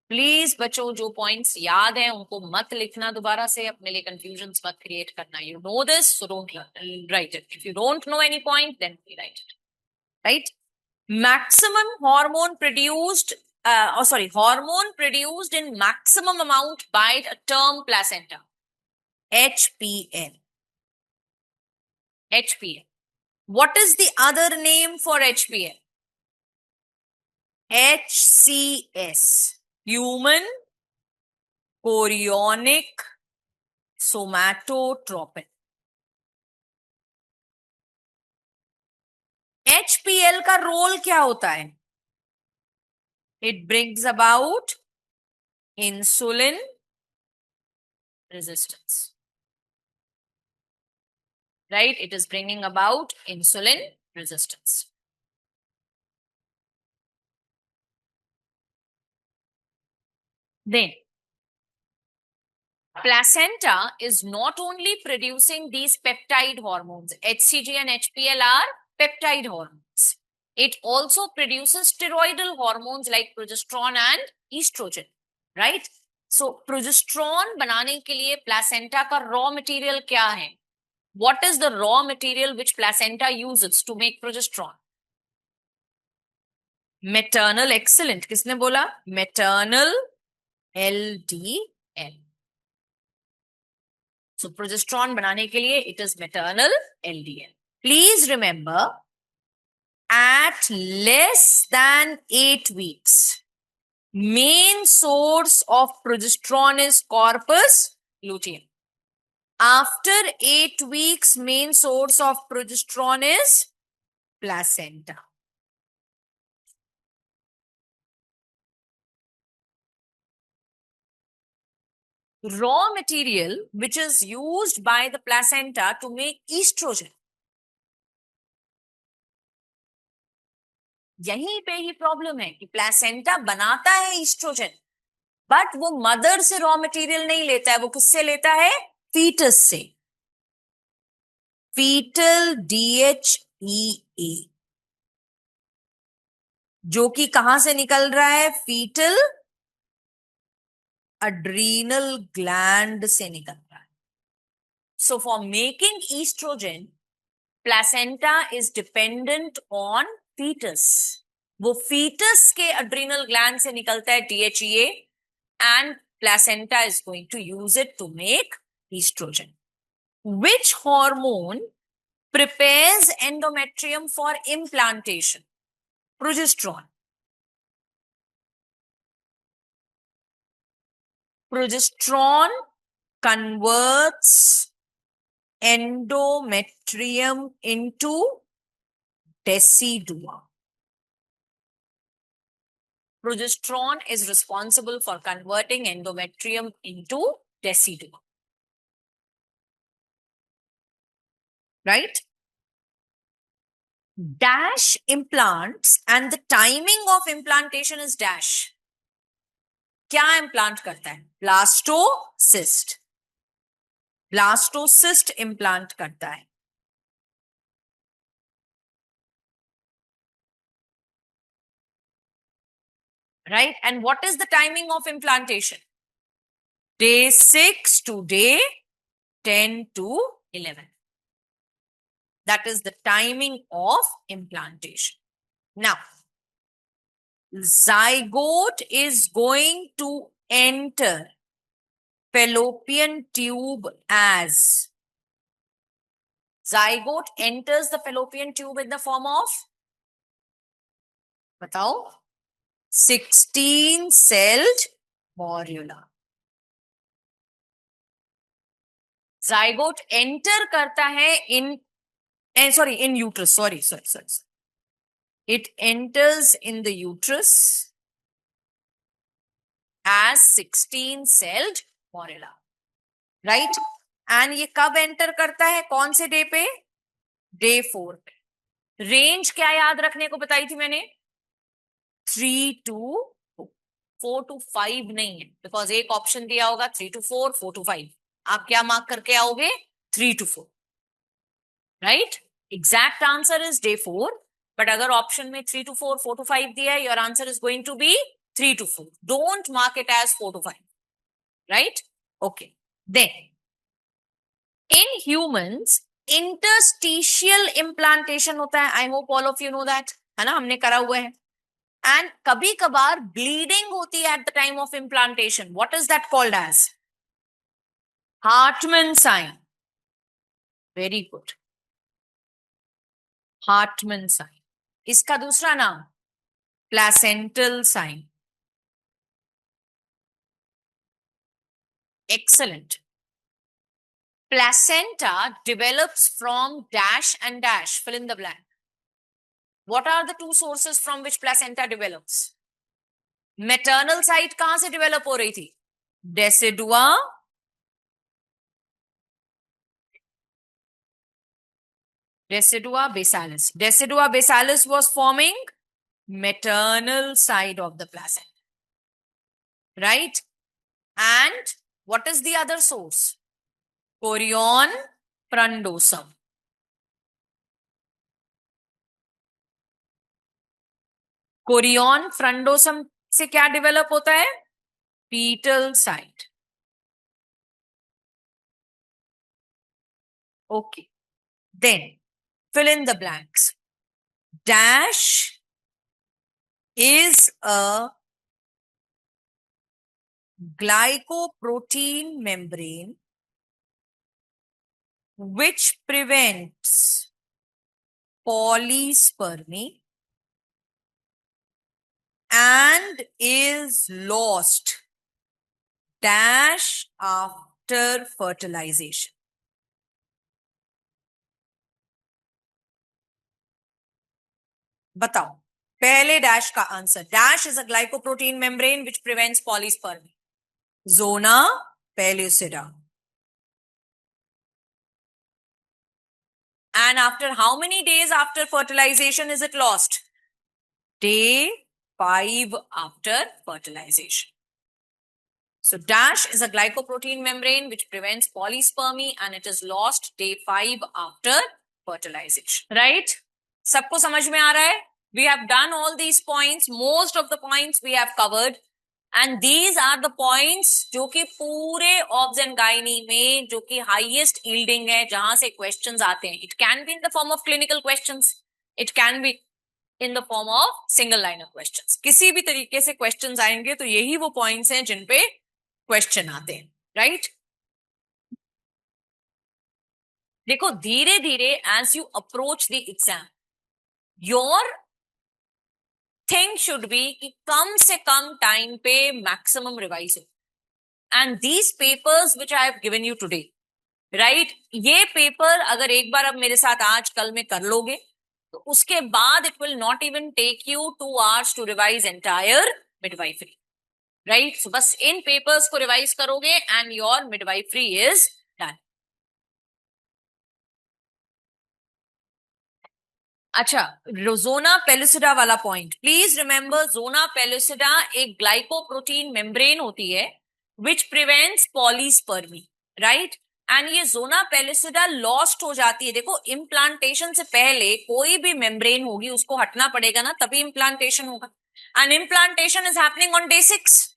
प्लीज बच्चों जो पॉइंट्स याद हैं उनको मत लिखना दोबारा से, अपने लिए कंफ्यूजन्स मत क्रिएट करना. You know this, so don't write it. If you don't know any point then write it. Right? Maximum hormone produced, hormone produced in maximum amount by a term placenta. HPL. HPL. What is the other name for HPL? HCS. Human chorionic somatotropin. HPL का role क्या होता है? It brings about insulin resistance. Right? It is bringing about insulin resistance. Then, placenta is not only producing these peptide hormones. HCG and HPL are peptide hormones. It also produces steroidal hormones like progesterone and estrogen. Right? So, progesterone बनाने के लिए placenta का raw material क्या है? What is the raw material which placenta uses to make progesterone? Maternal. Excellent. किसने बोला? Maternal LDL. So progesterone बनाने के लिए it is maternal LDL. Please remember, at less than 8 weeks, main source of progesterone is corpus luteum. After 8 weeks, main source of progesterone is placenta. Raw material which is used by the placenta to make estrogen. यहीं पे ही problem है कि placenta बनाता है oestrogen, but वो mother से raw material नहीं लेता है. वो किससे लेता है? फीटस से. फीटल DHEA, जो कि कहां से निकल रहा है? फीटल adrenal gland से निकलता है. So for making estrogen, placenta is dependent on fetus. वो fetus के adrenal gland से निकलता है DHEA and placenta is going to use it to make estrogen. Which hormone prepares endometrium for implantation? Progesterone. Progesterone converts endometrium into decidua. Progesterone is responsible for converting endometrium into decidua. Right? Dash implants and the timing of implantation is dash. क्या implant करता है? Blastocyst. Blastocyst implant करता है. Right? And what is the timing of implantation? Day 6 to day 10 to 11. That is the timing of implantation. Now, zygote is going to enter fallopian tube as. Zygote enters the fallopian tube in the form of, बताओ, 16-celled morula. Zygote enter करता है in uterus. Sorry. It enters in the uterus as 16-celled morula. Right? And ये कब enter करता है? कौन से day पे? Day 4 पे. रेंज क्या याद रखने को बताई थी मैंने? 3 to 4 to 5 नहीं है, बिकॉज एक ऑप्शन दिया होगा 3 to 4, 4 to 5. आप क्या मार्क करके आओगे? 3 to 4. Right? Exact answer is day 4, but अगर ऑप्शन में 3 to 4, 4 to 5 दिया है, your answer is going to be 3 to 4. Don't mark it as 4 to 5. Right? Okay. Then in humans interstitial implantation होता है. I hope all of you know that, है ना, हमने करा हुआ है. एंड कभी कभार ब्लीडिंग होती है at the time of implantation. What is that called as? Hartman sign. Very good. Hartman sign. इसका दूसरा नाम placental sign. Excellent. Placenta develops from dash and dash. Fill in the blank. What are the two sources from which placenta develops? Maternal side कहां से develop हो रही थी? Decidua. Decidua basalis. Decidua basalis was forming maternal side of the placenta. Right? And what is the other source? Chorion frondosum. Chorion frondosum से क्या develop होता है? Fetal side. Okay. Then fill in the blanks. Dash is a glycoprotein membrane which prevents polyspermy and is lost dash after fertilization. बताओ पहले dash का आंसर. Dash is a glycoprotein membrane which prevents polyspermy. Zona pellucida. And after how many days after fertilization is it lost? Day 5 after fertilization. So dash is a glycoprotein membrane which prevents polyspermy and it is lost day 5 after fertilization. Right? सबको समझ में आ रहा है? We have done all these points. Most of the points we have covered. And these are the points जो कि पूरे obs and gynae में जो कि हाईएस्ट यील्डिंग है, जहां से क्वेश्चंस आते हैं. It can be in the form of clinical questions, it can be in the form of single liner questions. किसी भी तरीके से क्वेश्चंस आएंगे तो यही वो पॉइंट्स हैं जिन पे क्वेश्चन आते हैं, राइट? देखो धीरे धीरे as you approach the exam, your thing should be कि कम से कम टाइम पे मैक्सिमम रिवाइज हो. And these papers which I have given you today, right, ये पेपर अगर एक बार अब मेरे साथ आज कल में कर लोगे तो उसके बाद it will not even take you 2 hours to revise entire midwifery, right? So बस इन पेपर्स को रिवाइज करोगे and your midwifery is done. अच्छा, जोना पेलिसिडा वाला point please remember, zona pellucida एक ग्लाइकोप्रोटीन मेम्ब्रेन होती है which prevents polyspermy, right? And ये जोना पेलिसिडा लॉस्ट हो जाती है. देखो इम्प्लांटेशन से पहले कोई भी मेम्ब्रेन होगी उसको हटना पड़ेगा ना, तभी इम्प्लांटेशन होगा. And implantation is happening on day 6,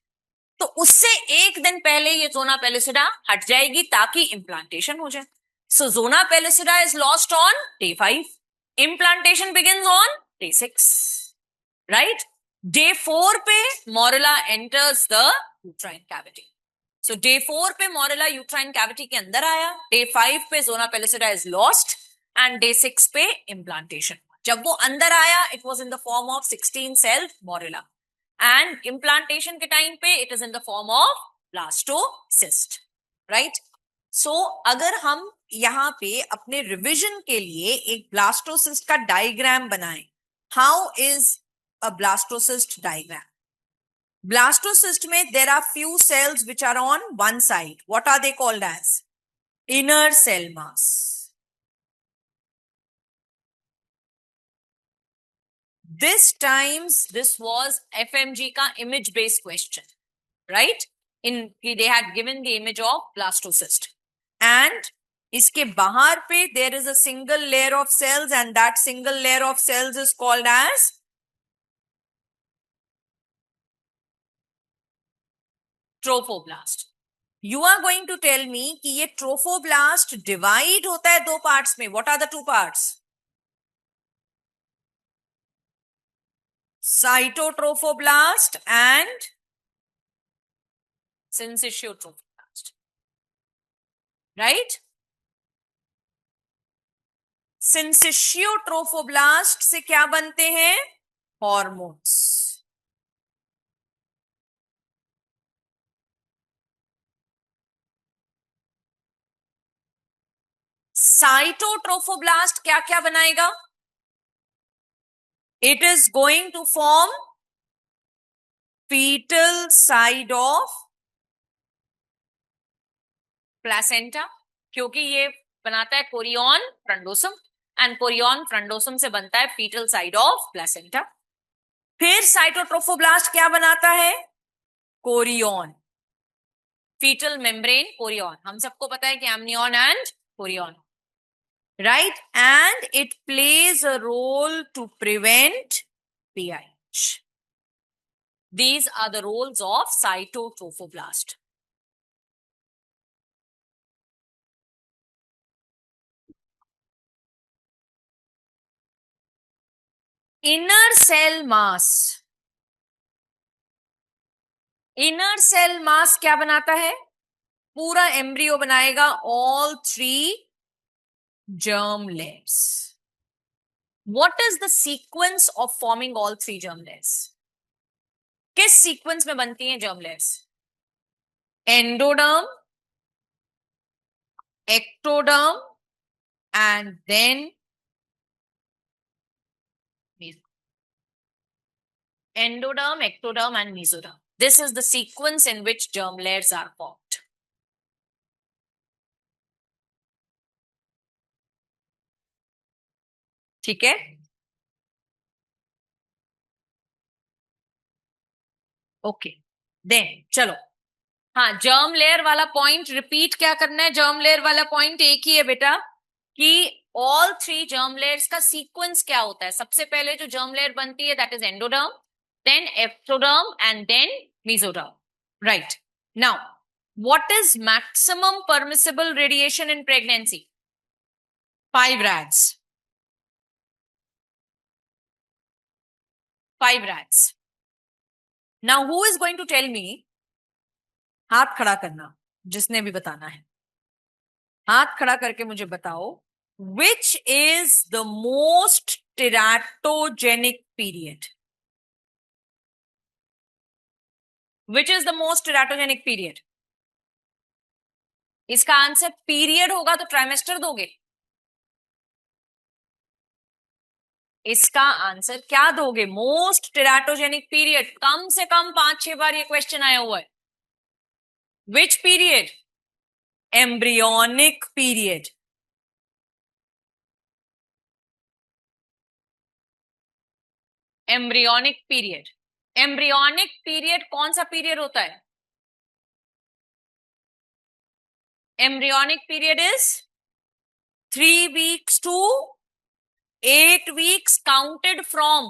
तो उससे एक दिन पहले ये जोना पेलिसिडा हट जाएगी ताकि इम्प्लांटेशन हो जाए. So zona pellucida is lost on day 5, implantation begins on day 6, right? Day 4 पे morula enters the uterine cavity. So day 4 पे morula uterine cavity के अंदर आया, day 5 पे zona pellucida is lost and day 6 पे implantation. जब वो अंदर आया it was in the form of 16 cell morula and implantation के टाइम पे it is in the form of blastocyst, right? सो अगर हम यहां पे अपने रिवीजन के लिए एक ब्लास्टोसिस्ट का डायग्राम बनाएं, how is a blastocyst diagram? Blastocyst में there are few cells which are on one side. What are they called as? Inner cell mass. This times this was FMG का image based question, right? They had given the image of blastocyst. And इसके बाहर पे there is a single layer of cells and that single layer of cells is called as trophoblast. You are going to tell me कि ये trophoblast divide होता है दो parts में. What are the two parts? Cytotrophoblast and syncytiotrophoblast, right? Syncytiotrophoblast से क्या बनते हैं? हॉर्मोन्स. साइटोट्रोफोब्लास्ट क्या क्या बनाएगा? It is going to form fetal side of placenta, क्योंकि ये बनाता है chorion frondosum and chorion frondosum से बनता है fetal side of प्लेसेंटा. फिर साइटोट्रोफोब्लास्ट क्या बनाता है? Chorion, fetal membrane chorion. हम सबको पता है कि amnion and chorion, right? And it plays a role to prevent PIH. These are the roles of cytotrophoblast. Inner cell mass. Inner cell mass क्या बनाता है? पूरा एम्ब्रियो बनाएगा, all 3 germ layers. What is the sequence of forming all 3 germ layers? किस sequence में बनती हैं germ layers? Endoderm, ectoderm and then endoderm, ectoderm and mesoderm. This is the sequence in which germ layers are formed. ठीक है? Okay, then चलो. हाँ, germ layer वाला point repeat क्या करना है? जर्म लेयर वाला पॉइंट एक ही है बेटा कि ऑल 3 जर्म लेयर्स का सीक्वेंस क्या होता है. सबसे पहले जो जर्म लेयर बनती है that is endoderm, then ectoderm and then Mesoderm. Right. Now, what is maximum permissible radiation in pregnancy? 5 rads. 5 rads. Now, who is going to tell me? हाथ खड़ा करना, जिसने भी बताना है. हाथ खड़ा करके मुझे बताओ, which is the most teratogenic period? Which is the most teratogenic period? इसका आंसर पीरियड होगा तो ट्राइमेस्टर दोगे. इसका आंसर क्या दोगे? Most teratogenic period. कम से कम 5-6 बार ये क्वेश्चन आया हुआ है. Which period? Embryonic period. Embryonic period. Embryonic period कौन सा पीरियड होता है? Embryonic period is 3 weeks to 8 weeks counted from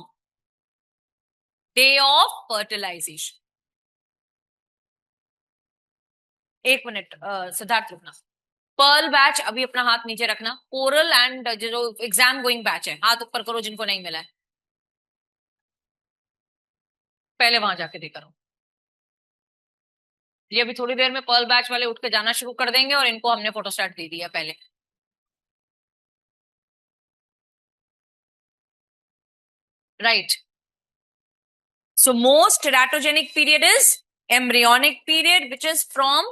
day of fertilization. एक मिनट सिद्धार्थ रुकना. पर्ल बैच अभी अपना हाथ नीचे रखना. कोरल एंड जो एग्जाम गोइंग बैच है, हाथ ऊपर करो जिनको नहीं मिला है. पहले वहां जाके देखा रहो. ये अभी थोड़ी देर में पर्ल बैच वाले उठ के जाना शुरू कर देंगे और इनको हमने फोटोस्टैट दे दिया पहले. Right. So most teratogenic period is embryonic period, which is from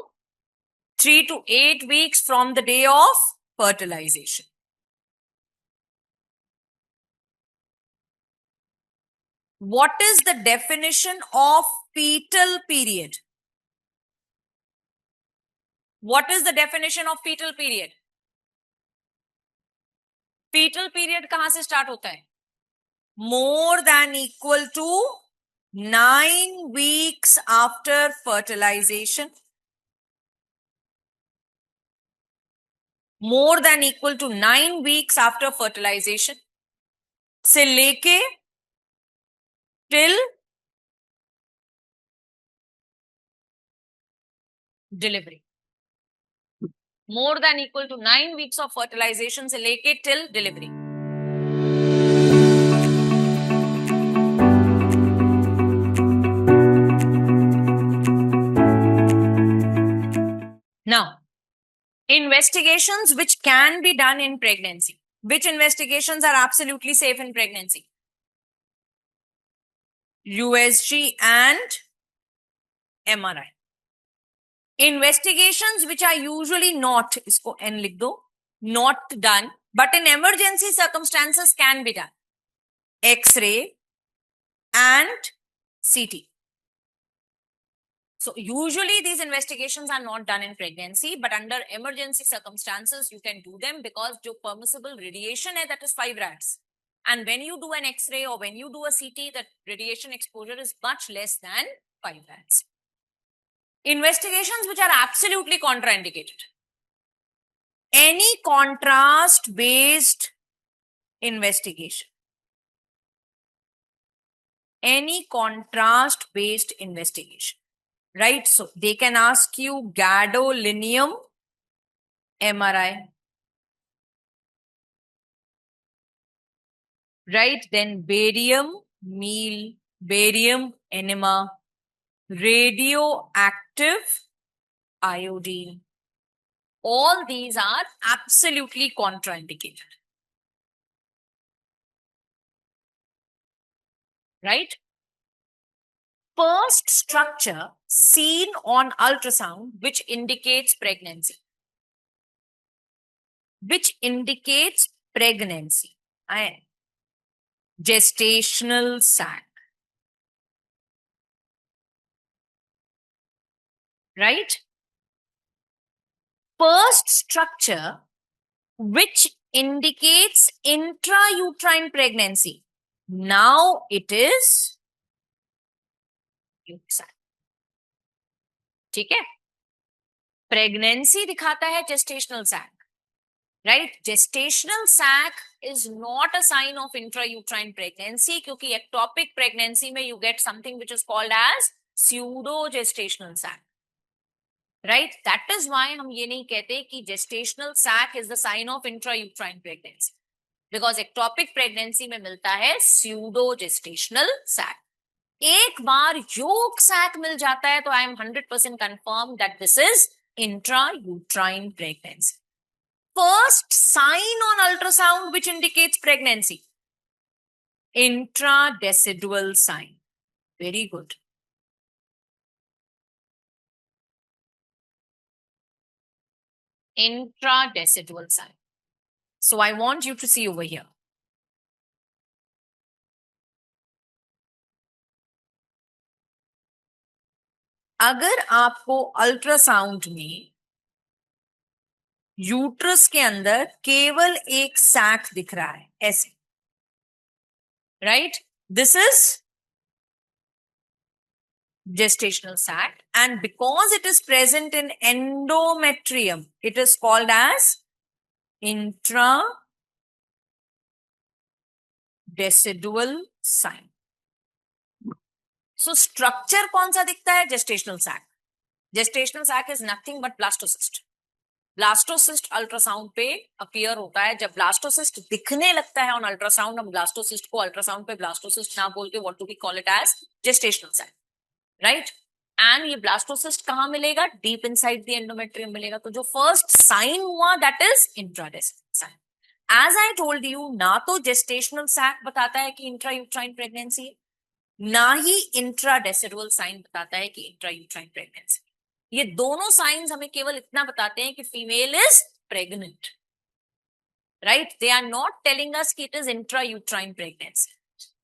3 to 8 weeks from the day of fertilization. What is the definition of fetal period? What is the definition of fetal period? Fetal period कहां से start होता है? More than equal to 9 weeks after fertilization. More than equal to 9 weeks after fertilization से लेके till delivery. More than equal to 9 weeks of fertilization से लेके till delivery. Now, investigations which can be done in pregnancy. Which investigations are absolutely safe in pregnancy? USG and MRI. Investigations which are usually not, isko N likh do, not done, but in emergency circumstances can be done. X-ray and CT. So usually these investigations are not done in pregnancy, but under emergency circumstances you can do them because जो permissible radiation है, that is 5 rads. And when you do an X-ray or when you do a CT, that radiation exposure is much less than 5 rads. Investigations which are absolutely contraindicated. Any contrast-based investigation. Any contrast-based investigation. Right? So they can ask you gadolinium MRI. Right? Then barium meal, barium enema, radioactive iodine. All these are absolutely contraindicated. Right? First structure seen on ultrasound which indicates pregnancy. Which indicates pregnancy. Gestational sac. Right? First structure which indicates intrauterine pregnancy. Now it is sac. ठीक है? Pregnancy दिखाता है gestational sac. Right? Gestational sac is not a sign of intrauterine pregnancy क्योंकि ectopic pregnancy में you get something which is called as pseudo gestational sac, right? That is why हम ये नहीं कहते कि gestational sac is the sign of intrauterine pregnancy, because ectopic pregnancy में मिलता है pseudo gestational sac. एक बार योग sac मिल जाता है तो I am 100% confirmed that this is intrauterine pregnancy. First sign on ultrasound which indicates pregnancy, intradecidual sign. Very good. Intradecidual sign. So I want you to see over here. अगर आपको ultrasound में uterus के अंदर केवल एक sac दिख रहा है ऐसे, right, this is gestational sac, and because it is present in endometrium, it is called as intradecidual sign. So structure कौन सा दिखता है? gestational sac. Gestational sac is nothing but blastocyst. Blastocyst ultrasound पे appear होता है. जब blastocyst दिखने लगता है ऑन अल्ट्रासाउंड, हम ब्लास्टोसिस्ट को अल्ट्रासाउंड पे ब्लास्टोसिस्ट ना बोल के what do we call it as gestational sign, right. And ये ब्लास्टोसिस्ट कहां मिलेगा? डीप इनसाइड द एंडोमेट्रियम मिलेगा. तो जो फर्स्ट साइन हुआ that is intradecidual sign. As I told you, ना तो जेस्टेशनल सैक बताता है कि इंट्रायूट्राइन प्रेगनेंसी, ना ही इंट्राडेसिडुअल साइन बताता है कि इंट्रायूट्राइन प्रेगनेंसी. ये दोनों साइंस हमें केवल इतना बताते हैं कि female is pregnant, right. They are not telling us कि it is intrauterine pregnancy.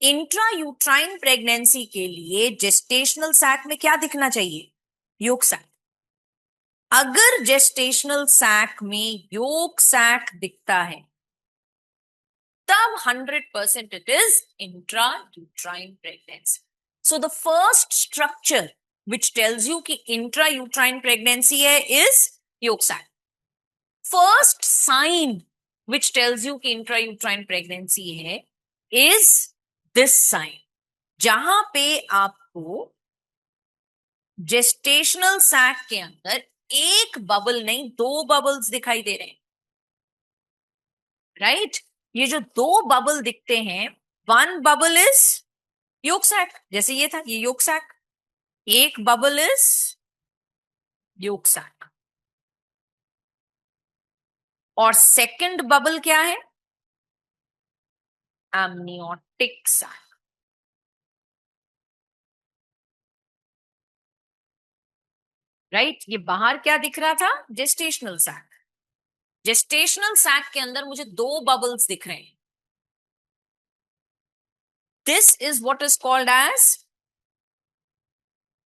Intrauterine pregnancy के लिए जेस्टेशनल सैक में क्या दिखना चाहिए? Yolk sac. अगर जेस्टेशनल सैक में योग सैक दिखता है तब 100% it is intrauterine pregnancy. So the first structure which tells you कि intrauterine pregnancy है is yolk sac. First sign which tells you कि intrauterine pregnancy है is this sign, जहां पे आपको gestational sac के अंदर एक बबल नहीं, दो बबल्स दिखाई दे रहे हैं, राइट. ये जो दो बबल दिखते हैं, one bubble is yolk sac, जैसे ये था, ये yolk sac. एक बबल इज yolk sac और सेकंड बबल क्या है? amniotic sac. राइट. ये बाहर क्या दिख रहा था? Gestational sac. जेस्टेशनल सैक के अंदर मुझे दो बबल्स दिख रहे हैं. This is what is called as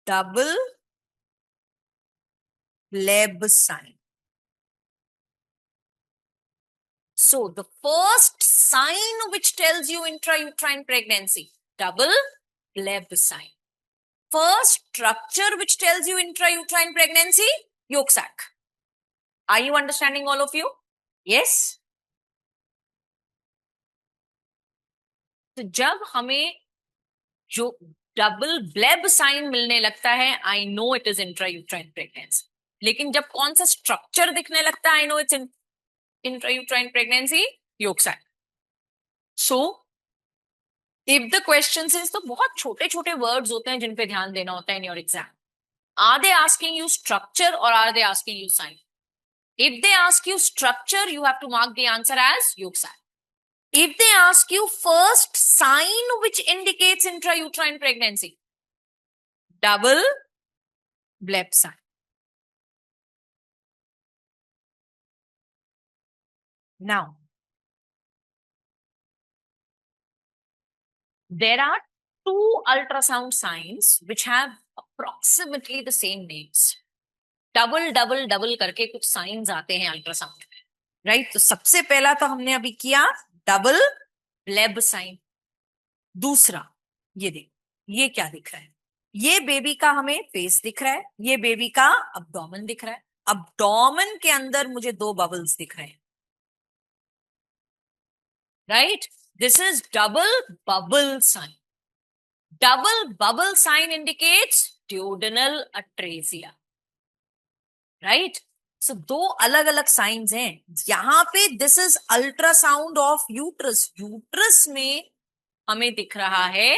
double Leb sign. So the first sign which tells you intrauterine pregnancy, double Leb sign. First structure which tells you intrauterine pregnancy, yolk sac. Are you understanding, all of you? Yes. तो जब हमें जो double bleb sign मिलने लगता है, I know it is intrauterine pregnancy. लेकिन जब कौन सा स्ट्रक्चर दिखने लगता है, I know it's intrauterine pregnancy, yolk sac. So if the question is, तो बहुत छोटे छोटे वर्ड्स होते हैं जिन पे ध्यान देना होता है in your exam. Are they asking you structure और are they asking you sign? If they ask you structure, you have to mark the answer as yolk sac. If they ask you first sign which indicates intrauterine pregnancy, double Bleb sign. Now, there are two ultrasound signs which have approximately the same names. Double, double, double करके कुछ signs आते हैं ultrasound में, right. तो सबसे पहला तो हमने अभी किया डबल Bleb साइन. दूसरा ये देख, ये क्या दिख रहा है? ये बेबी का हमें फेस दिख रहा है, ये बेबी का अब्डोमेन दिख रहा है. अब्डोमेन के अंदर मुझे दो बबल्स दिख रहे हैं, right. This is double bubble sign. Double bubble sign indicates duodenal atresia, right? So दो अलग अलग साइंस हैं यहां पे. This is ultrasound of uterus. Uterus में हमें दिख रहा है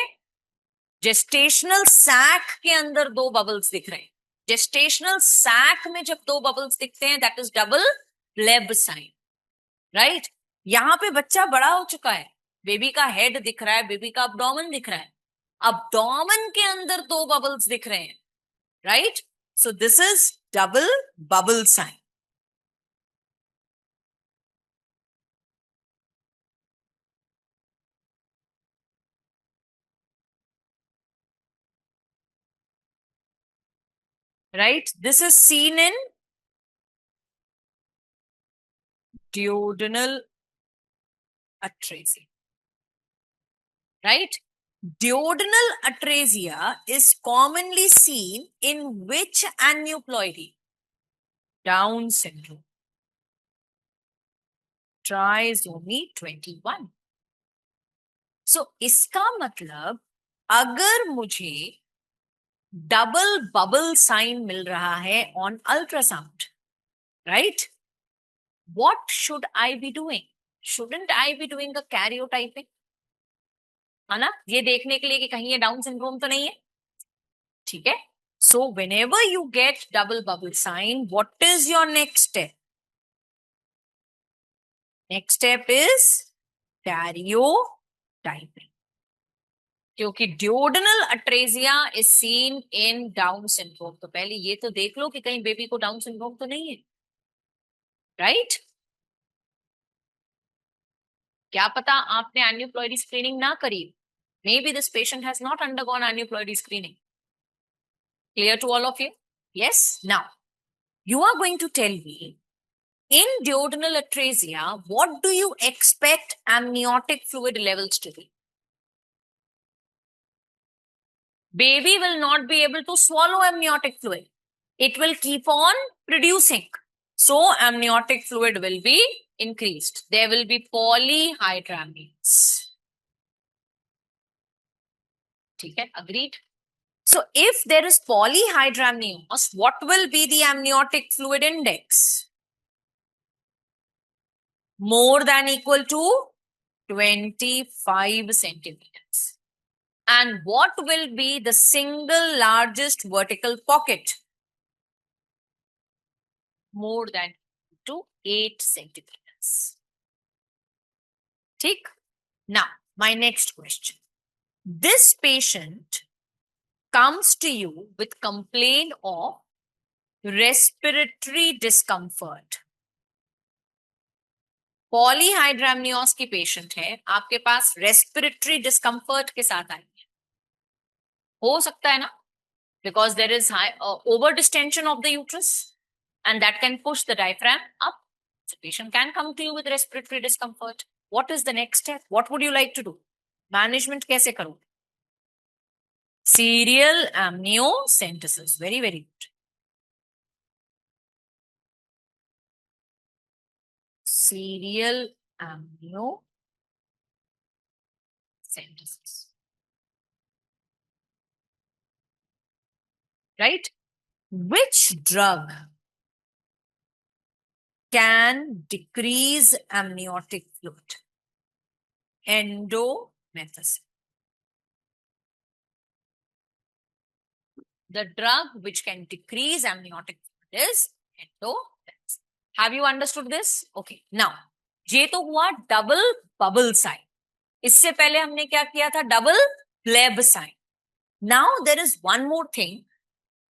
जेस्टेशनल सैक के अंदर दो बबल्स दिख रहे हैं. जेस्टेशनल सैक में जब दो बबल्स दिखते हैं that is double bleb sign, right? यहां पे बच्चा बड़ा हो चुका है, बेबी का हेड दिख रहा है, बेबी का अब्डोमेन दिख रहा है, अब्डोमेन के अंदर दो बबल्स दिख रहे हैं, right? So this is double bubble sign. Right? This is seen in duodenal atresia. Right? Duodenal atresia is commonly seen in which aneuploidy? Down syndrome. Trisomy 21. So, इसका मतलब अगर मुझे डबल बबल साइन मिल रहा है on ultrasound, right? What should I be doing? Shouldn't I be doing a karyotyping? है ना, ये देखने के लिए कि कहीं ये डाउन सिंड्रोम तो नहीं है. ठीक है. सो whenever you get double bubble sign, what is your next step? Next step is karyotyping. क्योंकि duodenal atresia is seen in Down syndrome. तो पहले ये तो देख लो कि कहीं बेबी को डाउन सिंड्रोम तो नहीं है, राइट? क्या पता आपने एन्यूप्लॉइडी स्क्रीनिंग ना करी. May be this patient has not undergone aneuploidy screening. Clear to all of you? Yes. Now you are going to tell me, in duodenal atresia, what do you expect amniotic fluid levels to be? Baby will not be able to swallow amniotic fluid. It will keep on producing. So amniotic fluid will be increased. There will be polyhydramnios. ठीक है, agreed? So if there is polyhydramnios, what will be the amniotic fluid index? More than equal to 25 centimeters. And what will be the single largest vertical pocket? More than to 8 centimeters. Tick. Now, my next question. This patient comes to you with complaint of respiratory discomfort. Polyhydramnios की patient है, आपके पास respiratory discomfort के साथ आई है. हो सकता है ना, because there is high over distension of the uterus and that can push the diaphragm up. So patient can come to you with respiratory discomfort. What is the next step? What would you like to do? Management कैसे करो? Serial amniocentesis. Very, very good. Serial amniocentesis. Right? Which drug can decrease amniotic fluid? Endomethacin. The drug which can decrease amniotic fluid is endomethacin. Have you understood this? Okay. Now, ये तो हुआ double bubble sign. इससे पहले हमने क्या किया था? Double bleb sign. Now there is one more thing.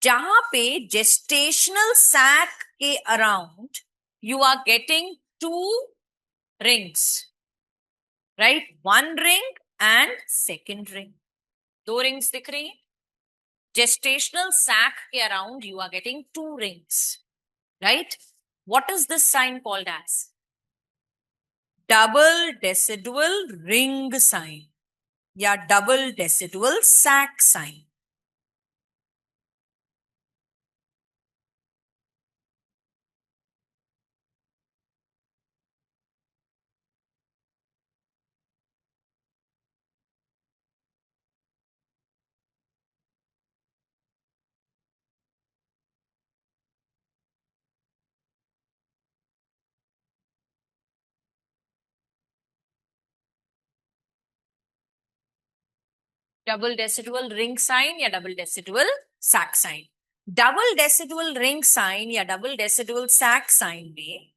जहां पे जेस्टेशनल सैक के around you are getting two rings, right? One ring and second ring. दो रिंग्स दिख रही है. Gestational sac के around you are getting two rings, right? What is this sign called as? Double decidual ring sign या double decidual sac sign. Double decidual ring sign या double decidual sac sign? Double decidual ring sign या double decidual sac sign में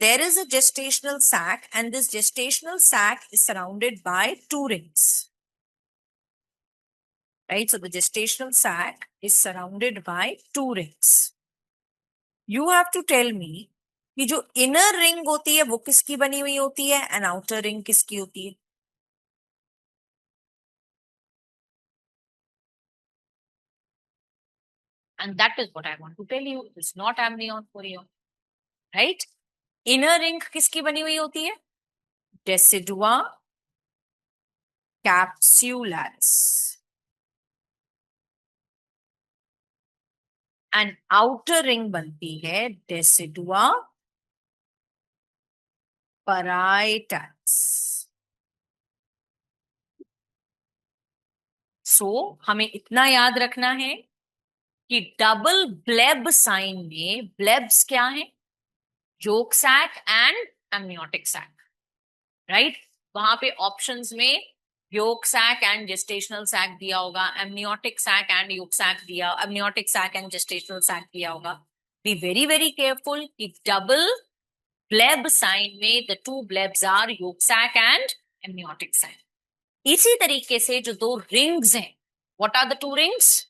there is a gestational sac and this gestational sac is surrounded by two rings. Right? So the gestational sac is surrounded by two rings. You have to tell me कि जो inner ring होती है वो किसकी बनी हुई होती है and outer ring किसकी होती है? And that is what I want to tell you. It's not amnion chorion. Right? Inner ring किसकी बनी हुई होती है? Decidua capsularis. And outer ring बनती है Decidua parietis. So हमें इतना याद रखना है कि डबल ब्लेब साइन में ब्लेब्स क्या है? Yolk sac and amniotic sac. Right? वहां पे ऑप्शंस में yolk sac and gestational sac दिया होगा, amniotic sac and yolk sac दिया, amniotic sac and gestational sac दिया होगा. बी वेरी वेरी केयरफुल कि डबल ब्लेब साइन में the two blebs are yolk sac and amniotic sac. इसी तरीके से जो दो रिंग्स हैं, what are the two rings?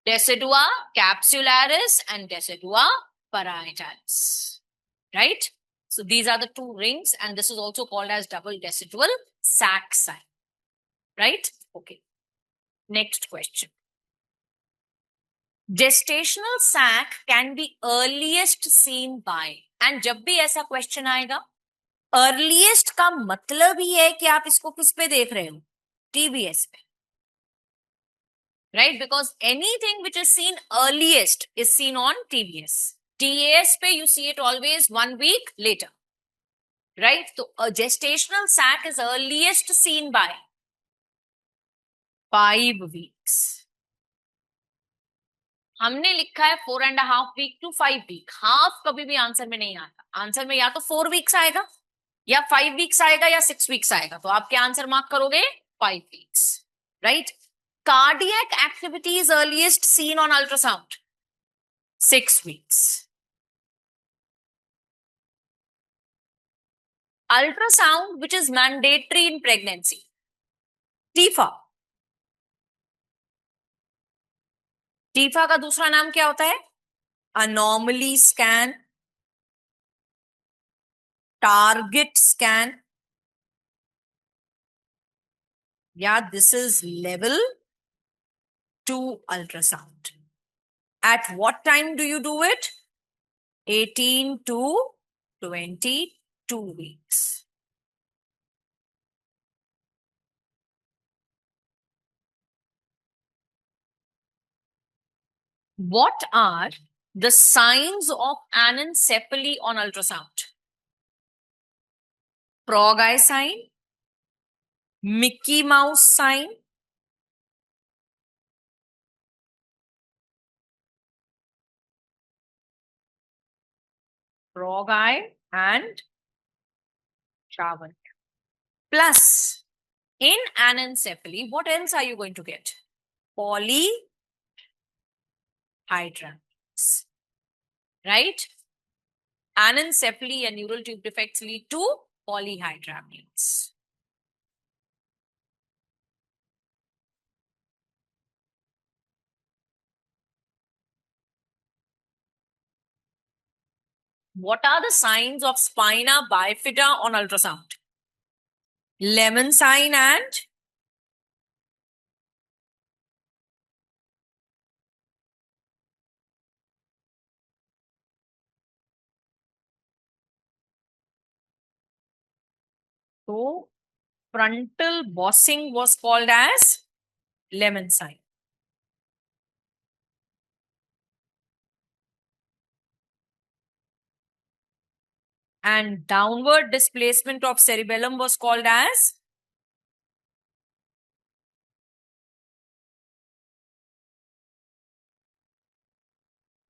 Decidua capsularis and Decidua parietis. Right? So these are the two rings and this is also called as double decidual sac sign. Right? Okay. Next question. Gestational sac can be earliest seen by, and जब भी ऐसा question आएगा, earliest का मतलब ही है कि आप इसको किस पे देख रहे हो? TBS पे. Right? Because anything which is seen earliest is seen on TBS. TAS pe you see it always 1 week later. Right? So a gestational sac is earliest seen by 5 weeks. हमने लिखा है 4.5 week to 5 week. हाफ कभी भी answer में नहीं आता. Answer में या तो 4 weeks आएगा या 5 weeks आएगा या 6 weeks आएगा. तो आप क्या आंसर मार्क करोगे? 5 weeks. Right? Cardiac activity is earliest seen on ultrasound. 6 weeks. Ultrasound which is mandatory in pregnancy. TIFA. TIFA का दूसरा नाम क्या होता है? Anomaly scan, target scan. Yeah, this is level 2 ultrasound. At what time do you do it? 18 to 22 weeks. What are the signs of anencephaly on ultrasound? Frog eye sign, Mickey Mouse sign, frog eye and Chavan. Plus, in anencephaly, what else are you going to get? Polyhydramnios. Right? Anencephaly and neural tube defects lead to polyhydramnios. What are the signs of spina bifida on ultrasound? Lemon sign and so frontal bossing was called as lemon sign. And downward displacement of cerebellum was called as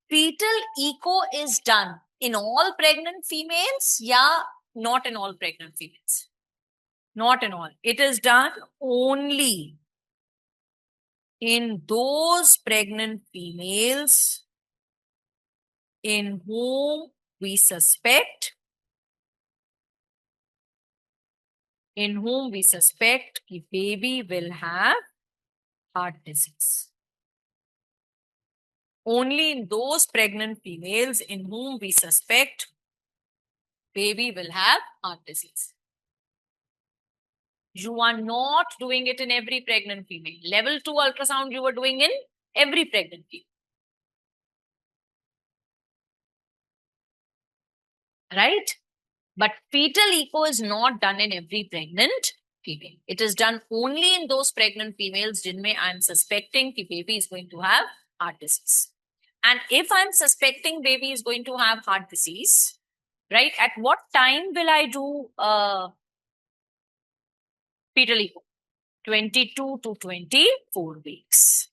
fetal echo is done in all pregnant females? Yeah, not in all pregnant females. Not in all. It is done only in those pregnant females in whom we suspect कि baby will have heart disease. Only in those pregnant females in whom we suspect baby will have heart disease. You are not doing it in every pregnant female. Level 2 ultrasound you were doing in every pregnant female. Right? But fetal echo is not done in every pregnant female. It is done only in those pregnant females jinme I am suspecting the baby is going to have heart disease. And if I'm suspecting baby is going to have heart disease, right, at what time will I do fetal echo? 22 to 24 weeks.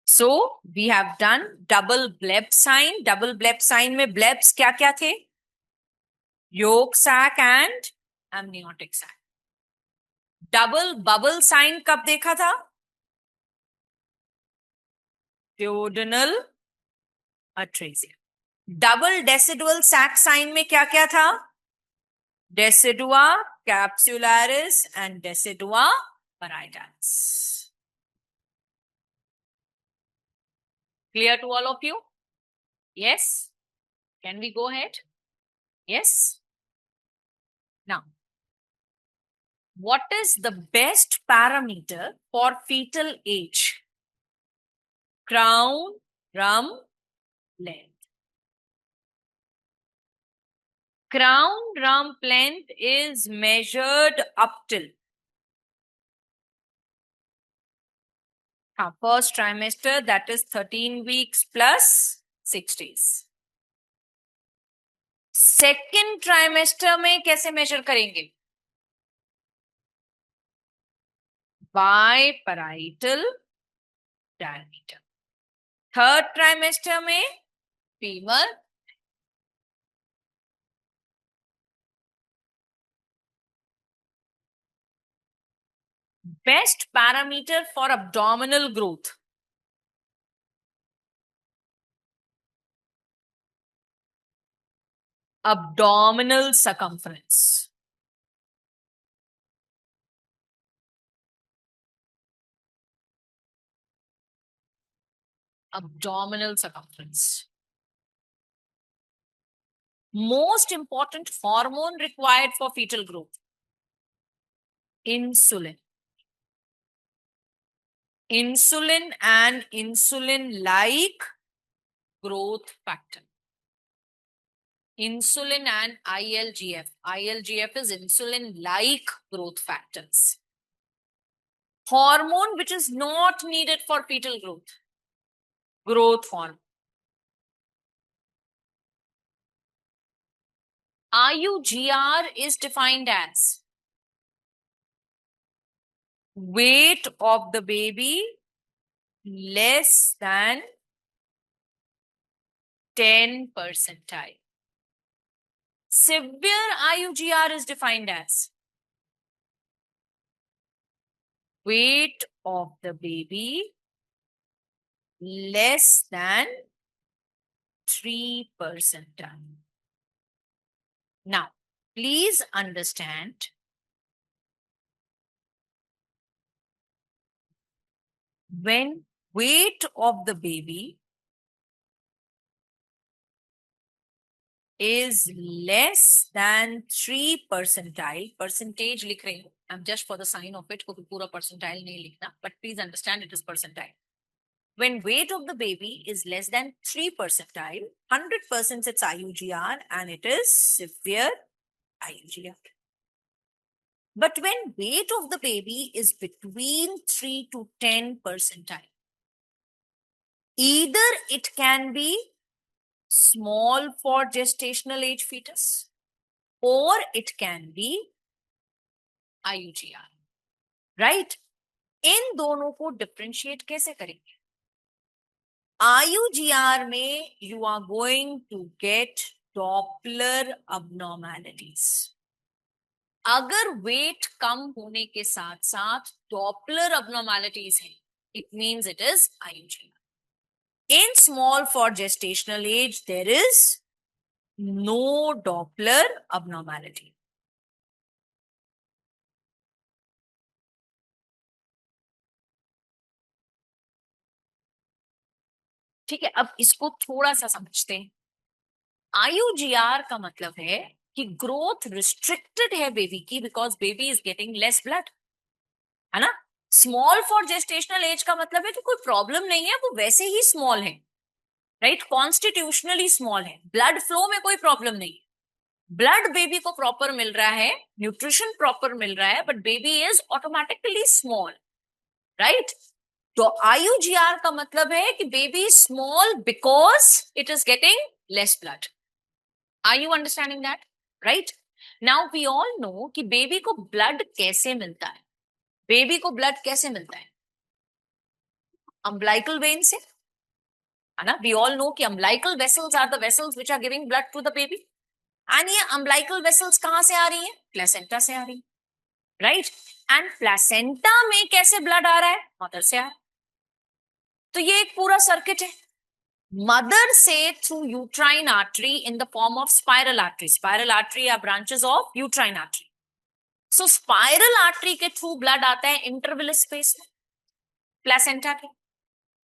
So we have done double bleb sign. Double bleb sign में blebs क्या क्या थे? Yolk sac and amniotic sac. Double bubble sign कब देखा था? Duodenal atresia. Double decidual sac sign में क्या क्या था? Decidua capsularis and Decidua parietalis. Clear to all of you? Yes? Can we go ahead? Yes? Now, what is the best parameter for fetal age? Crown, rump, length. Crown rump length is measured up till first trimester, that is 13 weeks plus 6 days. Second trimester में कैसे measure करेंगे? By parietal diameter. Third trimester में femur. Best parameter for abdominal growth. Abdominal circumference. Abdominal circumference. Most important hormone required for fetal growth. Insulin. Insulin and insulin-like growth factor. Insulin and ILGF. ILGF is insulin-like growth factors. Hormone which is not needed for fetal growth. Growth hormone. IUGR is defined as weight of the baby less than 10 percentile. Severe IUGR is defined as weight of the baby less than 3 percentile. Now, please understand when weight of the baby is less than 3 percentile, percentage लिख रही हूँ, I'm just for the sign of it, क्योंकि पूरा percentile नहीं लिखना, but please understand it is percentile. When weight of the baby is less than 3 percentile, 100% it's IUGR and it is severe IUGR. But when weight of the baby is between 3 to 10 percentile, either it can be small for gestational age fetus or it can be IUGR. Right? इन दोनों को differentiate कैसे करेंगे? IUGR में you are going to get Doppler abnormalities. अगर weight कम होने के साथ साथ डॉपलर अबनॉर्मैलिटीज है, it means it is IUGR. In small for gestational age, there is no Doppler abnormality. ठीक है, अब इसको थोड़ा सा समझते हैं। IUGR का मतलब है कि ग्रोथ रिस्ट्रिक्टेड है बेबी की, because baby is getting less blood, है ना। स्मॉल फॉर जेस्टेशनल एज का मतलब है कि कोई प्रॉब्लम नहीं है, वो वैसे ही स्मॉल है, राइट, कॉन्स्टिट्यूशनली स्मॉल है, ब्लड फ्लो में कोई प्रॉब्लम नहीं है, ब्लड बेबी को प्रॉपर मिल रहा है, न्यूट्रिशन प्रॉपर मिल रहा है, but baby is automatically small, right. तो IUGR का मतलब है कि baby small because it is getting less blood. Are you understanding that, right. Now we all know कि बेबी को ब्लड कैसे मिलता है। बेबी को ब्लड कैसे मिलता है? अम्बिलिकल वेन से, है ना। वी ऑल नो कि umbilical vessels are the vessels which are giving blood to the baby, and ये अम्बिलिकल वेसल्स कहां से आ रही है? प्लेसेंटा से आ रही है, राइट। एंड प्लेसेंटा में कैसे ब्लड आ रहा है? मदर से आ रहा है। तो ये एक पूरा सर्किट है, मदर से through uterine artery in the form of spiral artery. Spiral artery are branches of uterine artery. So spiral artery के थ्रू ब्लड आता है इंटरविलस स्पेस में, प्लेसेंटा के,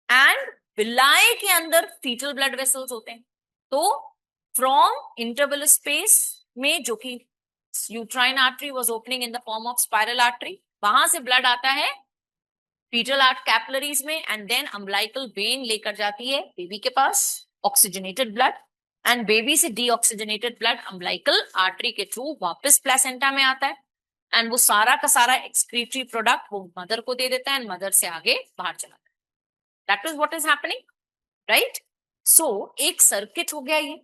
एंड विलाई के अंदर फीटल ब्लड वेसल्स होते हैं। तो फ्रॉम इंटरविलस स्पेस में, जो कि uterine artery was opening in the form of spiral artery, वहां से ब्लड आता है फीटल आर्ट कैपिलरीज में, एंड देन अम्बिलिकल वेन लेकर जाती है बेबी के पास ऑक्सीजनेटेड ब्लड, एंड बेबी से डीऑक्सीजनेटेड ब्लड अम्बिलिकल आर्टरी के थ्रू वापस प्लेसेंटा में आता है, एंड वो सारा का सारा एक्सक्रीटरी प्रोडक्ट वो मदर को दे देता है, एंड मदर से आगे बाहर चला जाता है। That is what is happening, right. So एक सर्किट हो गया ये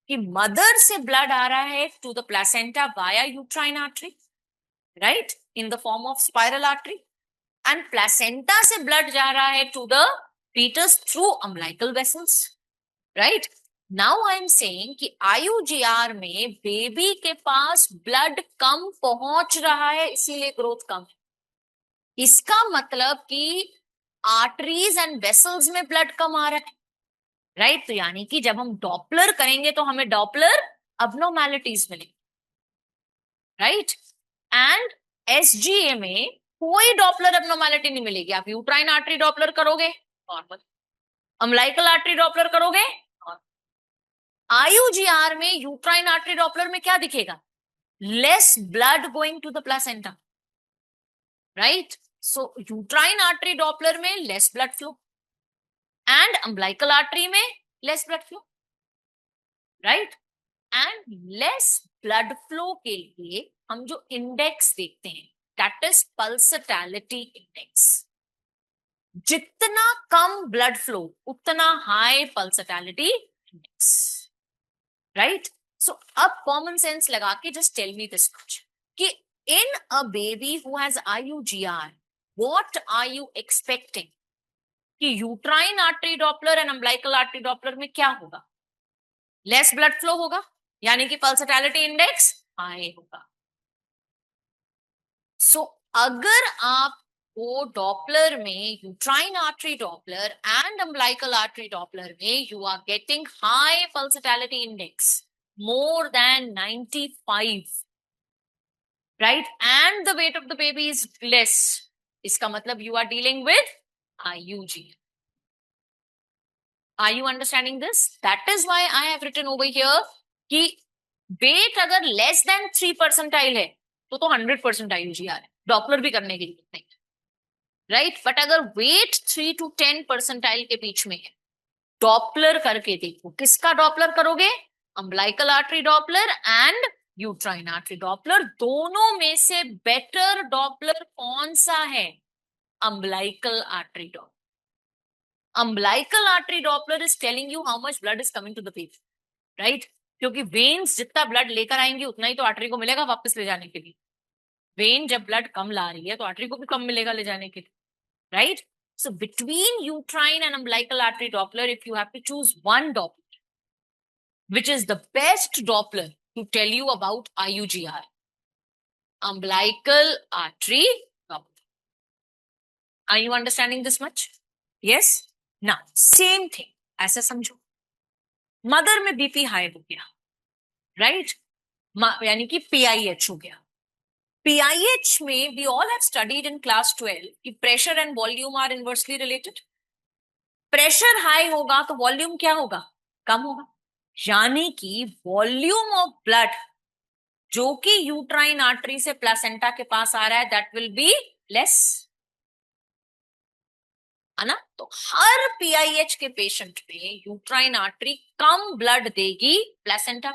कि मदर से ब्लड आ रहा है to the placenta via uterine artery, right, in the form of spiral artery, and placenta से ब्लड जा रहा है to the fetus through umbilical vessels, right? Now I am saying कि IUGR में बेबी के पास ब्लड कम पहुंच रहा है, इसीलिए ग्रोथ कम है। इसका मतलब कि आर्टरीज एंड वेसल्स में ब्लड कम आ रहा है, राइट। तो यानी कि जब हम डॉपलर करेंगे तो हमें डॉपलर अबनॉर्मैलिटीज मिलेंगी, राइट। एंड SGA में कोई डॉपलर अबनॉर्मैलिटी नहीं मिलेगी। आप यूट्राइन आर्टरी डॉपलर करोगे, नॉर्मल। अम्बिलिकल आर्टरी डॉपलर करोगे, IUGR में यूट्राइन आर्टरी डॉपलर में क्या दिखेगा? Less blood going to the placenta, right. So uterine artery Doppler में less blood flow, and umbilical artery में less blood flow, right. And less blood flow के लिए हम जो इंडेक्स देखते हैं, दैट इज पल्सटैलिटी इंडेक्स। जितना कम ब्लड फ्लो उतना high pulsatility index, right. So अब कॉमन सेंस लगा के just tell me this much कि in a baby who has IUGR, what are you expecting कि uterine artery Doppler and umbilical artery Doppler में क्या होगा? Less blood flow होगा, यानी कि पल्सटैलिटी इंडेक्स हाई होगा। सो अगर आप वो डॉपलर में, uterine artery Doppler and umbilical artery Doppler में, you are getting high pulsatility index more than 95, right, and the weight of the baby is less, इसका मतलब you are dealing with IUGR. Are you understanding this? That is why I have written over here कि weight अगर less than 3 percentile है तो 100% IUGR है, Doppler भी करने की जरूरत नहीं, राइट। बट अगर weight 3 to 10 percentile के बीच में है, डॉपलर करके देखो। किसका डॉपलर करोगे? Umbilical artery Doppler and uterine artery Doppler. दोनों में से बेटर डॉपलर कौन सा है? Umbilical artery Doppler. Umbilical artery Doppler is telling you how much blood is coming to the patient, right, क्योंकि वेन्स जितना ब्लड लेकर आएंगे उतना ही तो आर्टरी को मिलेगा वापस ले जाने के लिए। वेन जब ब्लड कम ला रही है तो आर्टरी को भी कम मिलेगा ले जाने के लिए, right. So between uterine and umbilical artery Doppler, if you have to choose one Doppler, which is the best Doppler to tell you about IUGR? Umbilical artery Doppler. Are you understanding this much? Yes? Now, same thing. ऐसा समझो, mother में BP high हो गया, right? यानी कि PIH हो गया. PIH में we all have studied in class 12 कि pressure and volume are inversely related. Pressure high होगा तो वॉल्यूम क्या होगा? कम होगा. यानी कि वॉल्यूम ऑफ ब्लड जो कि यूट्राइन आर्टरी से प्लेसेंटा के पास आ रहा है दैट विल बी लेस, है ना? तो हर PIH के पेशेंट में यूट्राइन आर्टरी कम ब्लड देगी प्लेसेंटा,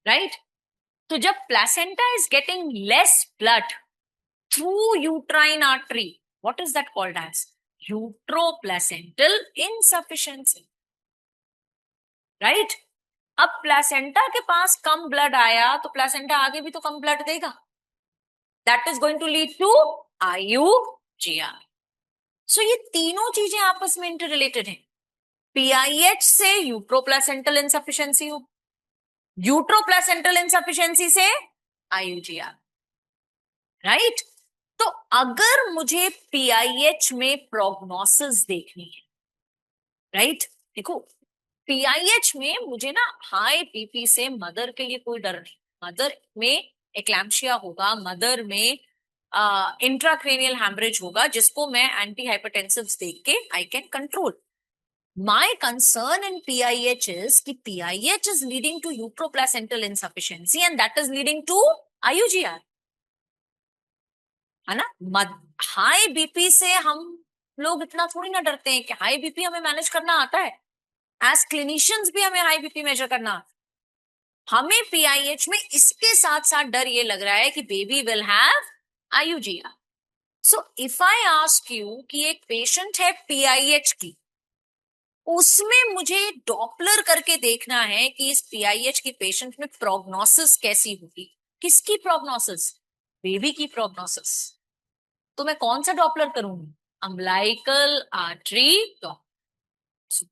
राइट? तो जब placenta is getting less blood through uterine artery, what is that called as? Uteroplacental insufficiency, right? अब प्लेसेंटा के पास कम ब्लड आया तो प्लेसेंटा आगे भी तो कम ब्लड देगा. That is going to lead to IUGR. सो ये तीनों चीजें आपस में इंटर रिलेटेड हैं. PIH से यूट्रोप्लेसेंटल इनसफिशिएंसी हो, यूट्रोप्लेसेंटल इनसफिशिएंसी से IUGR, राइट? तो अगर मुझे PIH में प्रोग्नोसिस देखनी है, राइट? देखो, PIH में मुझे ना हाई बीपी से मदर के लिए कोई डर नहीं. मदर में एक्लैम्शिया होगा, मदर में इंट्राक्रेनियल हैमरेज होगा, जिसको मैं एंटी हाइपरटेंसिव्स देख के I can control. My concern in PIH is कि PIH is leading to uteroplacental insufficiency and that is leading to IUGR, है ना? हाई बीपी से हम लोग इतना थोड़ी ना डरते हैं कि हाई बीपी हमें मैनेज करना आता है. एज क्लिनिशियंस भी हमें हाई बीपी मेजर करना. हमें PIH में इसके साथ साथ डर ये लग रहा है कि baby will have IUGR. So if I ask you कि एक पेशेंट है PIH की, उसमें मुझे डॉपलर करके देखना है कि इस PIH की पेशेंट में प्रोग्नोसिस कैसी होगी. किसकी प्रोग्नोसिस? बेबी की प्रोग्नोसिस. तो मैं कौन सा डॉपलर करूंगी? Umbilical artery Doppler.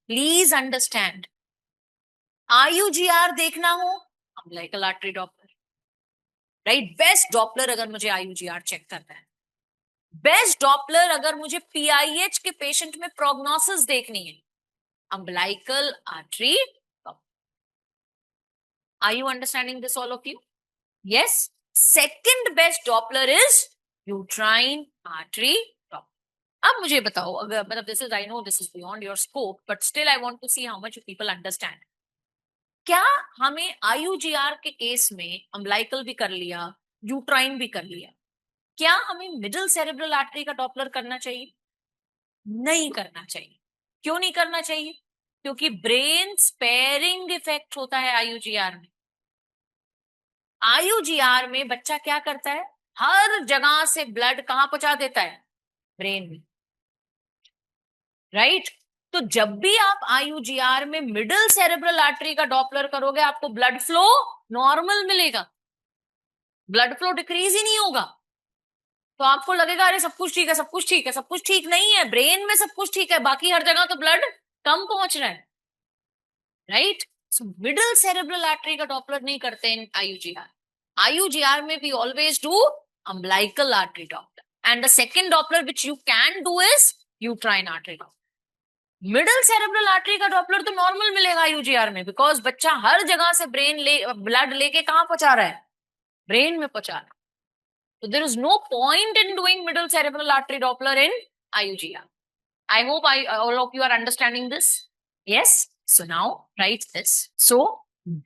Please understand, IUGR देखना हो umbilical artery Doppler, right? Best Doppler अगर मुझे IUGR चेक करना है. बेस्ट डॉपलर अगर मुझे PIH के पेशेंट में प्रोग्नोसिस देखनी है, umbilical artery Doppler. Are you understanding this all of you? Yes. Second best Doppler is uterine artery Doppler. अब मुझे बताओ, अगर मतलब this is, I know this is beyond your scope, but still I want to see how much people understand. क्या हमें IUGR के case में umbilical भी कर लिया, यूट्राइन भी कर लिया, क्या हमें मिडिल सेरेब्रल आर्टरी का डॉपलर करना चाहिए? नहीं करना चाहिए. क्यों नहीं करना चाहिए? क्योंकि ब्रेन स्पेयरिंग इफेक्ट होता है IUGR में. IUGR में बच्चा क्या करता है? हर जगह से ब्लड कहां पहुंचा देता है? ब्रेन में, राइट? तो जब भी आप IUGR में मिडिल सेरेब्रल आर्टरी का डॉपलर करोगे, आपको ब्लड फ्लो नॉर्मल मिलेगा, ब्लड फ्लो डिक्रीज ही नहीं होगा. तो आपको लगेगा अरे सब कुछ ठीक है, सब कुछ ठीक है. सब कुछ ठीक नहीं है. ब्रेन में सब कुछ ठीक है, बाकी हर जगह तो ब्लड कम पहुंच रहा है, right? So middle cerebral artery का डॉपलर नहीं करते इन IUGR. IUGR में we always do umbilical artery Doppler, and the second Doppler which you can do is uterine artery Doppler. Middle cerebral artery का Doppler तो normal मिलेगा IUGR में, because बच्चा हर जगह से ब्लड लेके कहां पहुंचा रहा है? ब्रेन में पहुंचा रहा है. So there is no point in doing middle cerebral artery Doppler in IUGR. I hope all of you are understanding this. Yes. So now write this. So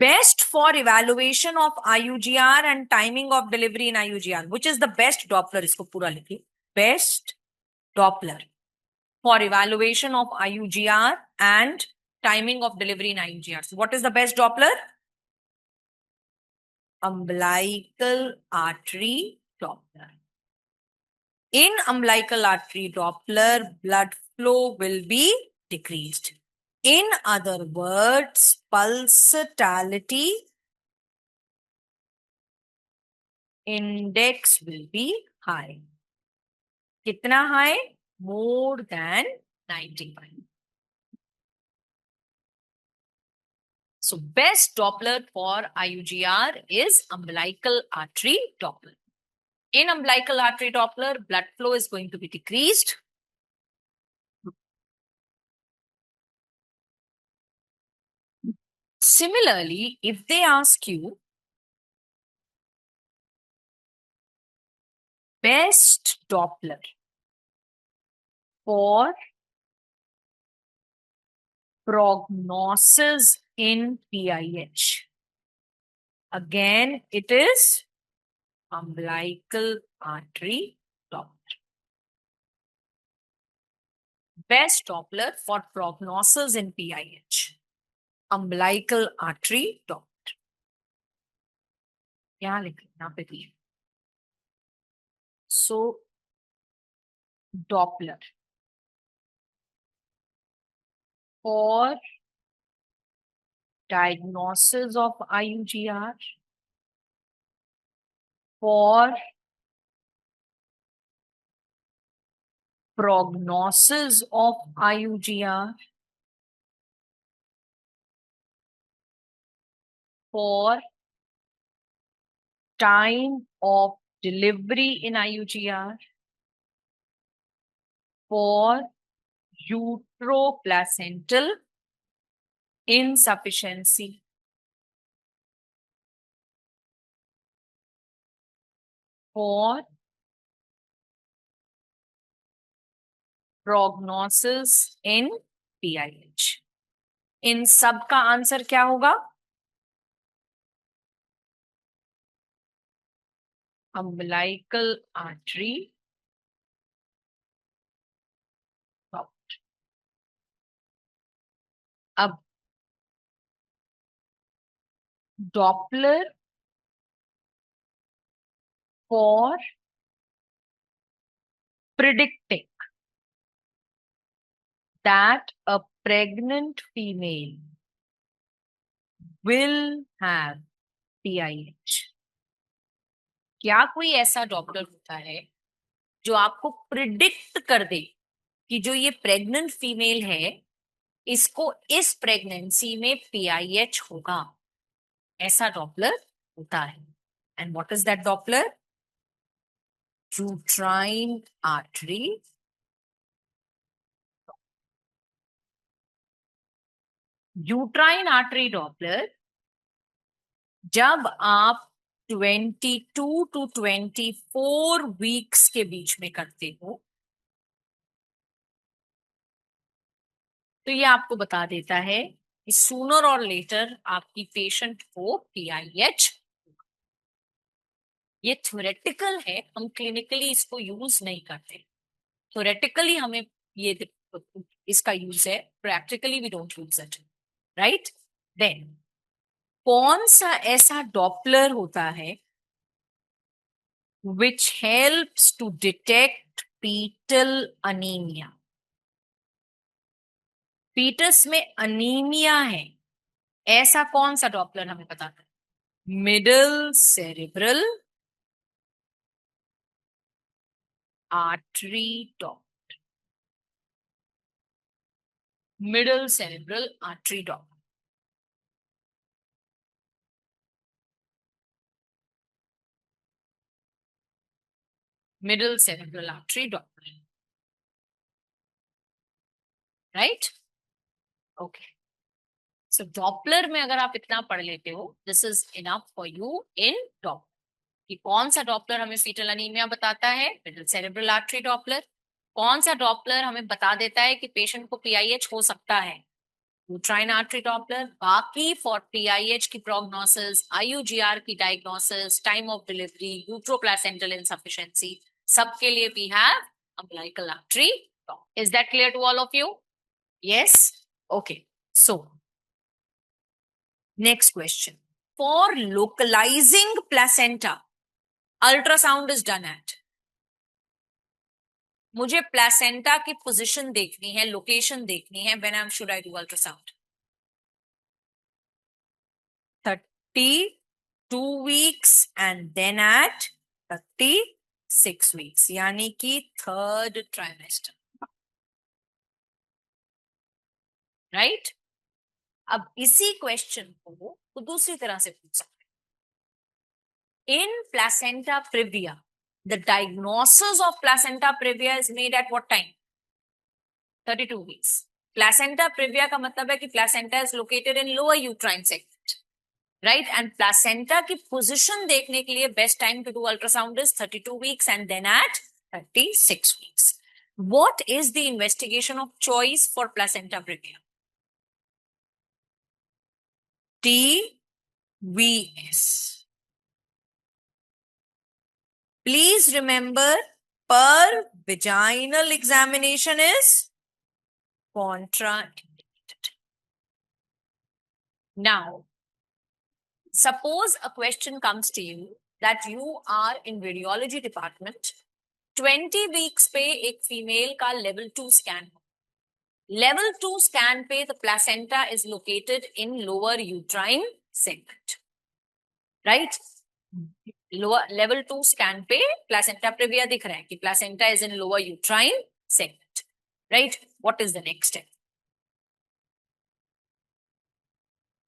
best for evaluation of IUGR and timing of delivery in IUGR. Which is the best Doppler? इसको पूरा लिखिए. Best Doppler for evaluation of IUGR and timing of delivery in IUGR. So what is the best Doppler? Umbilical artery Doppler. In umbilical artery Doppler, blood flow will be decreased. In other words, pulsatility index will be high. कितना high? More than 95. So best Doppler for IUGR is umbilical artery Doppler. In umbilical artery Doppler, blood flow is going to be decreased. Similarly, if they ask you best Doppler for prognosis in PIH, again it is umbilical artery Doppler. Best Doppler for prognosis in PIH, umbilical artery Doppler. यहाँ लिखें, यहाँ पे दिए. So Doppler for diagnosis of IUGR, for prognosis of IUGR, for time of delivery in IUGR, for uteroplacental insufficiency, for prognosis in PIH. इन सब का answer क्या होगा? Umbilical artery Doppler. अब Doppler for predicting that a pregnant female will have PIH. क्या कोई ऐसा doctor होता है जो आपको प्रिडिक्ट कर दे कि जो ये प्रेग्नेंट फीमेल है इसको इस प्रेगनेंसी में PIH होगा? ऐसा डॉपलर होता है. And what is that Doppler? uterine artery. Uterine artery Doppler जब आप 22 to 24 वीक्स के बीच में करते हो तो ये आपको बता देता है कि सूनर और लेटर आपकी पेशेंट को PIH. ये थ्योरेटिकल है, हम क्लिनिकली इसको यूज नहीं करते. थ्योरेटिकली हमें ये इसका यूज है, practically we don't use it. Right? Then कौन सा ऐसा डॉपलर होता है which helps to detect fetal anemia? Fetus में अनीमिया है, ऐसा कौन सा डॉपलर हमें बताता है? Middle cerebral artery Doppler. Middle cerebral artery Doppler. Middle cerebral artery Doppler. Right? Okay. So Doppler में अगर आप इतना पढ़ लेते हो, this is enough for you in Doppler. कि कौन सा डॉपलर हमें फीटल अनीमिया बताता है? Middle cerebral artery Doppler. कौन सा डॉपलर हमें बता देता है कि पेशेंट को PIH हो सकता है? Uterine artery Doppler. बाकी फॉर PIH की प्रोग्नोसिस, IUGR की diagnosis, time of delivery, uteroplacental insufficiency, सबके लिए we have umbilical artery. Is that clear to all of you? Yes? Okay. So, next question. For localizing placenta, ultrasound is done at. मुझे placenta की position देखनी है, location देखनी है. When I should I do ultrasound? 32 weeks and then at 36 weeks, यानी कि third trimester. Right? अब इसी क्वेश्चन को तो दूसरी तरह से पूछ सकते हैं। In placenta praevia, the diagnosis of placenta praevia is made at what time? 32 weeks. Placenta praevia का मतलब है कि placenta is located in lower uterine segment, right? And placenta की पोजीशन देखने के लिए best time to do ultrasound is 32 weeks and then at 36 weeks. What is the investigation of choice for placenta previa? TVS. Please remember, per vaginal examination is contraindicated. Now, suppose a question comes to you that you are in radiology department, 20 weeks पे एक female का level 2 scan, level 2 scan पे the placenta is located in lower uterine segment, right? Lower level 2 scan पे placenta previa दिख रहा है कि placenta is in lower uterine segment, right? What is the next step?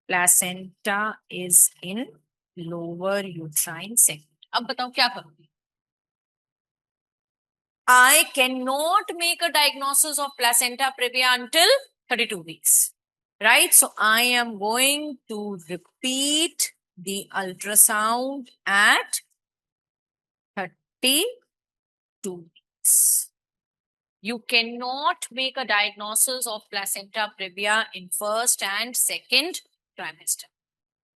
Placenta is in lower uterine segment. अब बताओ क्या करूंगी? I cannot make a diagnosis of placenta previa until 32 weeks, right? So I am going to repeat the ultrasound at 32 weeks. You cannot make a diagnosis of placenta previa in first and second trimester.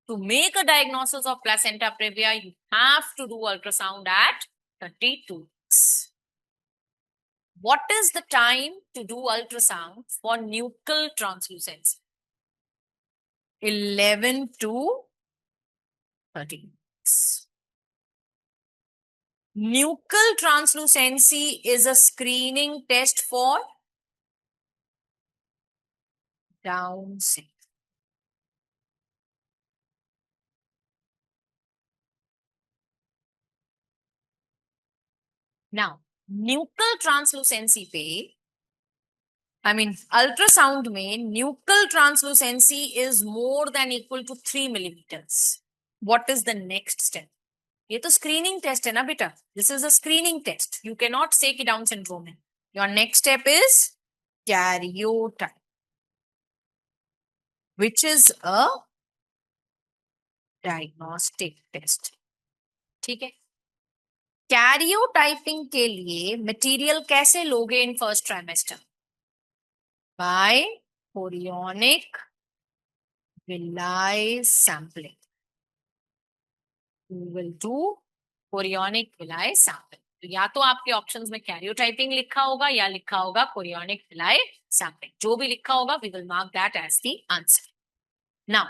To make a diagnosis of placenta previa, you have to do ultrasound at 32 weeks. What is the time to do ultrasound for nuchal translucency? 11 to 13 weeks. Nuchal translucency is a screening test for Down syndrome. Now, nuchal translucency पे, ultrasound में nuchal translucency is more than equal to 3 millimeters. What is the next step? ये तो screening test है ना बेटा, this is a screening test. You can not say कि Down syndrome है. Your next step is karyotype, which is a diagnostic test. ठीक है. Karyotyping के लिए मटेरियल कैसे लोगे in first trimester? By chorionic villi sampling. You will do chorionic villi sampling. तो या तो आपके ऑप्शंस में कैरियोटाइपिंग लिखा होगा या लिखा होगा कोरियोनिक विलाई सैंपलिंग. जो भी लिखा होगा we will mark that as the answer. Now,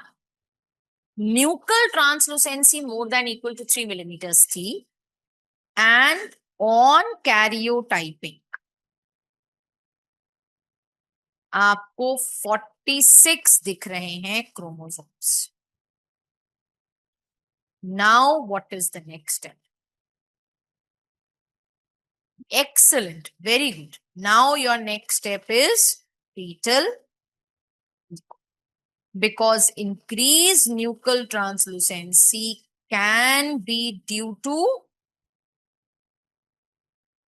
nuchal translucency more than equal to 3 millimeters थी, and on karyotyping आपको 46 दिख रहे हैं chromosomes. Now what is the next step? Excellent, very good. Now your next step is fetal, because increased nuchal translucency can be due to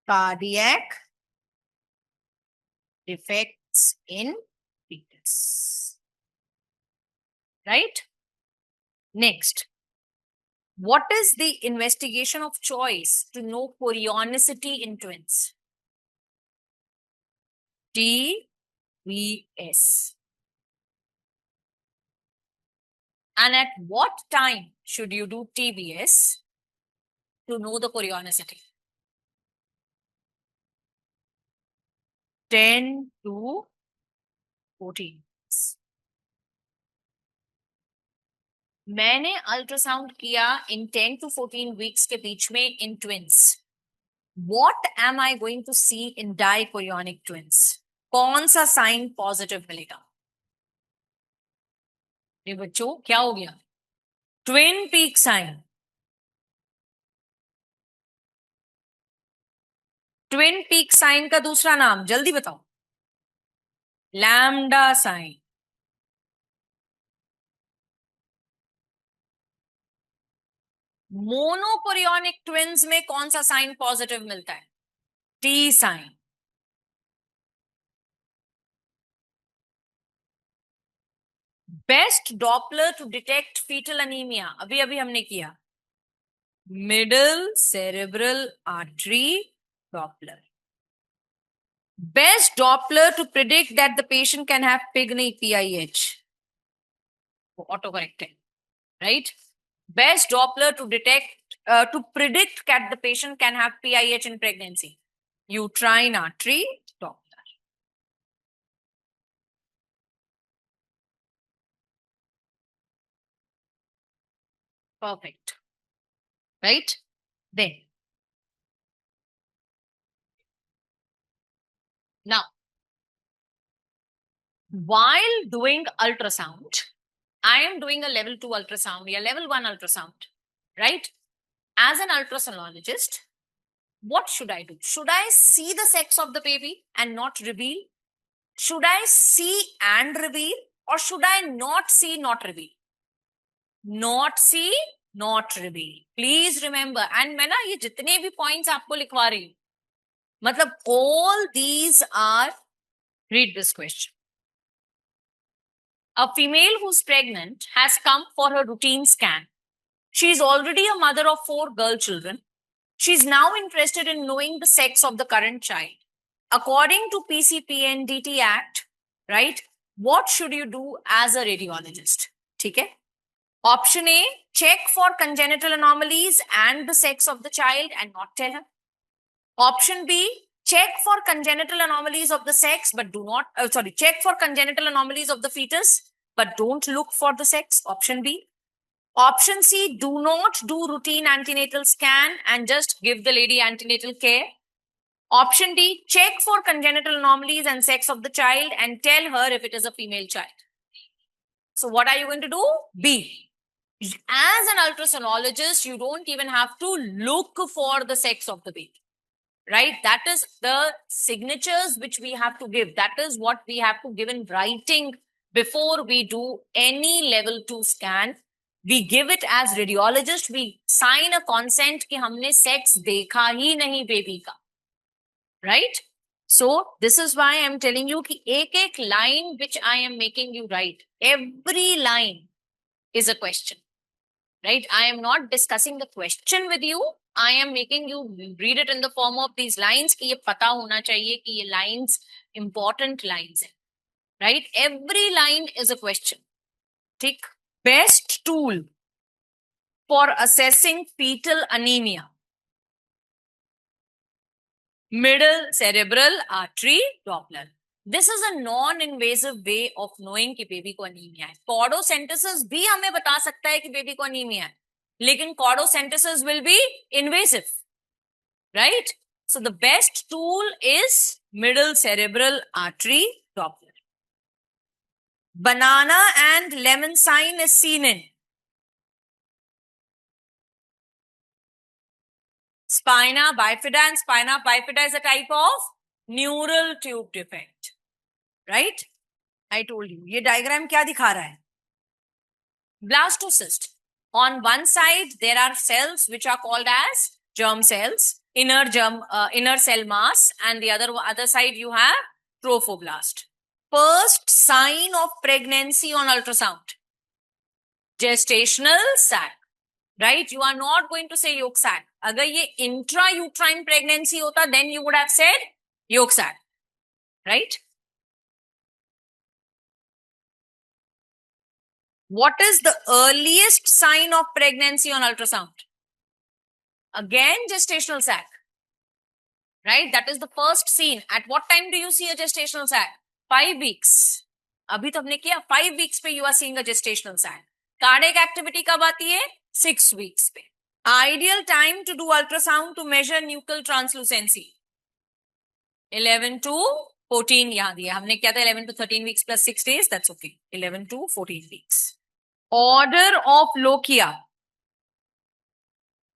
cardiac defects in fetus. Right? Next, what is the investigation of choice to know chorionicity in twins? TVS. And at what time should you do TVS to know the chorionicity? 10 to 14. मैंने ultrasound किया इन 10 to 14 weeks के बीच में इन twins. What am I going to see in dichorionic twins? कौन सा sign positive मिलेगा? ये बच्चों क्या हो गया? Twin peak sine. Twin peak sine का दूसरा नाम जल्दी बताओ. Lambda sign. मोनोकोरियोनिक ट्विन्स में कौन सा साइन पॉजिटिव मिलता है? T sign. Best Doppler to detect fetal anaemia अभी अभी हमने किया, middle cerebral artery Doppler. Best Doppler to predict that the patient can have PIG नहीं PIH. Autocorrecting, right? Best Doppler to to predict that the patient can have PIH in pregnancy. Uterine artery Doppler. Perfect. Right? Then. Now, while doing ultrasound, I am doing a level 2 ultrasound, a level 1 ultrasound, right? As an ultrasonologist, what should I do? Should I see the sex of the baby and not reveal? Should I see and reveal, or should I not see, not reveal? Not see, not reveal. Please remember. And मैं ना ये जितने भी points आपको लिखवा रही हूँ, मतलब all these are, read this question. A female who's pregnant has come for her routine scan. She is already a mother of 4 girl children. She is now interested in knowing the sex of the current child. According to PCPNDT Act, right, what should you do as a radiologist? ठीक है? Option A, check for congenital anomalies and the sex of the child and not tell her. Option B, check for congenital anomalies of the sex but do not, check for congenital anomalies of the fetus but don't look for the sex. Option B. Option C, do not do routine antenatal scan and just give the lady antenatal care. Option D, check for congenital anomalies and sex of the child and tell her if it is a female child. So what are you going to do? B. As an ultrasonologist, you don't even have to look for the sex of the baby, right? That is the signatures which we have to give. That is what we have to give in writing before we do any level 2 scan. We give it as radiologist. We sign a consent कि हमने sex देखा ही नहीं baby का, right? So this is why I am telling you कि एक line which I am making you write, every line is a question, right? I am not discussing the question with you. I am making you read it in the form of these lines कि ये पता होना चाहिए कि ये lines important lines हैं, right? Every line is a question. ठीक? Best tool for assessing fetal anemia. Middle cerebral artery Doppler. This is a non-invasive way of knowing कि बेबी को अनीमिया है. Cordocentesis भी हमें बता सकता है कि बेबी को अनीमिया है, लेकिन cordocentesis will be invasive, right? So the best tool is middle cerebral artery Doppler. Banana and lemon sign is seen in spina bifida, and spina bifida is a type of neural tube defect, right? I told you. ये diagram क्या दिखा रहा है? Blastocyst. On one side, there are cells which are called as germ cells, inner cell mass, and the other side you have trophoblast. First sign of pregnancy on ultrasound, gestational sac, right? You are not going to say yolk sac. अगर ये intrauterine pregnancy होता, then you would have said yolk sac, right? What is the earliest sign of pregnancy on ultrasound? Again, gestational sac, right? That is the first seen. At what time do you see a gestational sac? 5 weeks. अभी तो हमने किया 5 weeks पे you are seeing a gestational sac. Cardiac activity कब आती है? 6 weeks पे. Ideal time to do ultrasound to measure nuchal translucency. 11 to 14 यहाँ दिया. हमने क्या था 11 to 13 weeks plus 6 days. That's okay. 11 to 14 weeks. Order of lochia.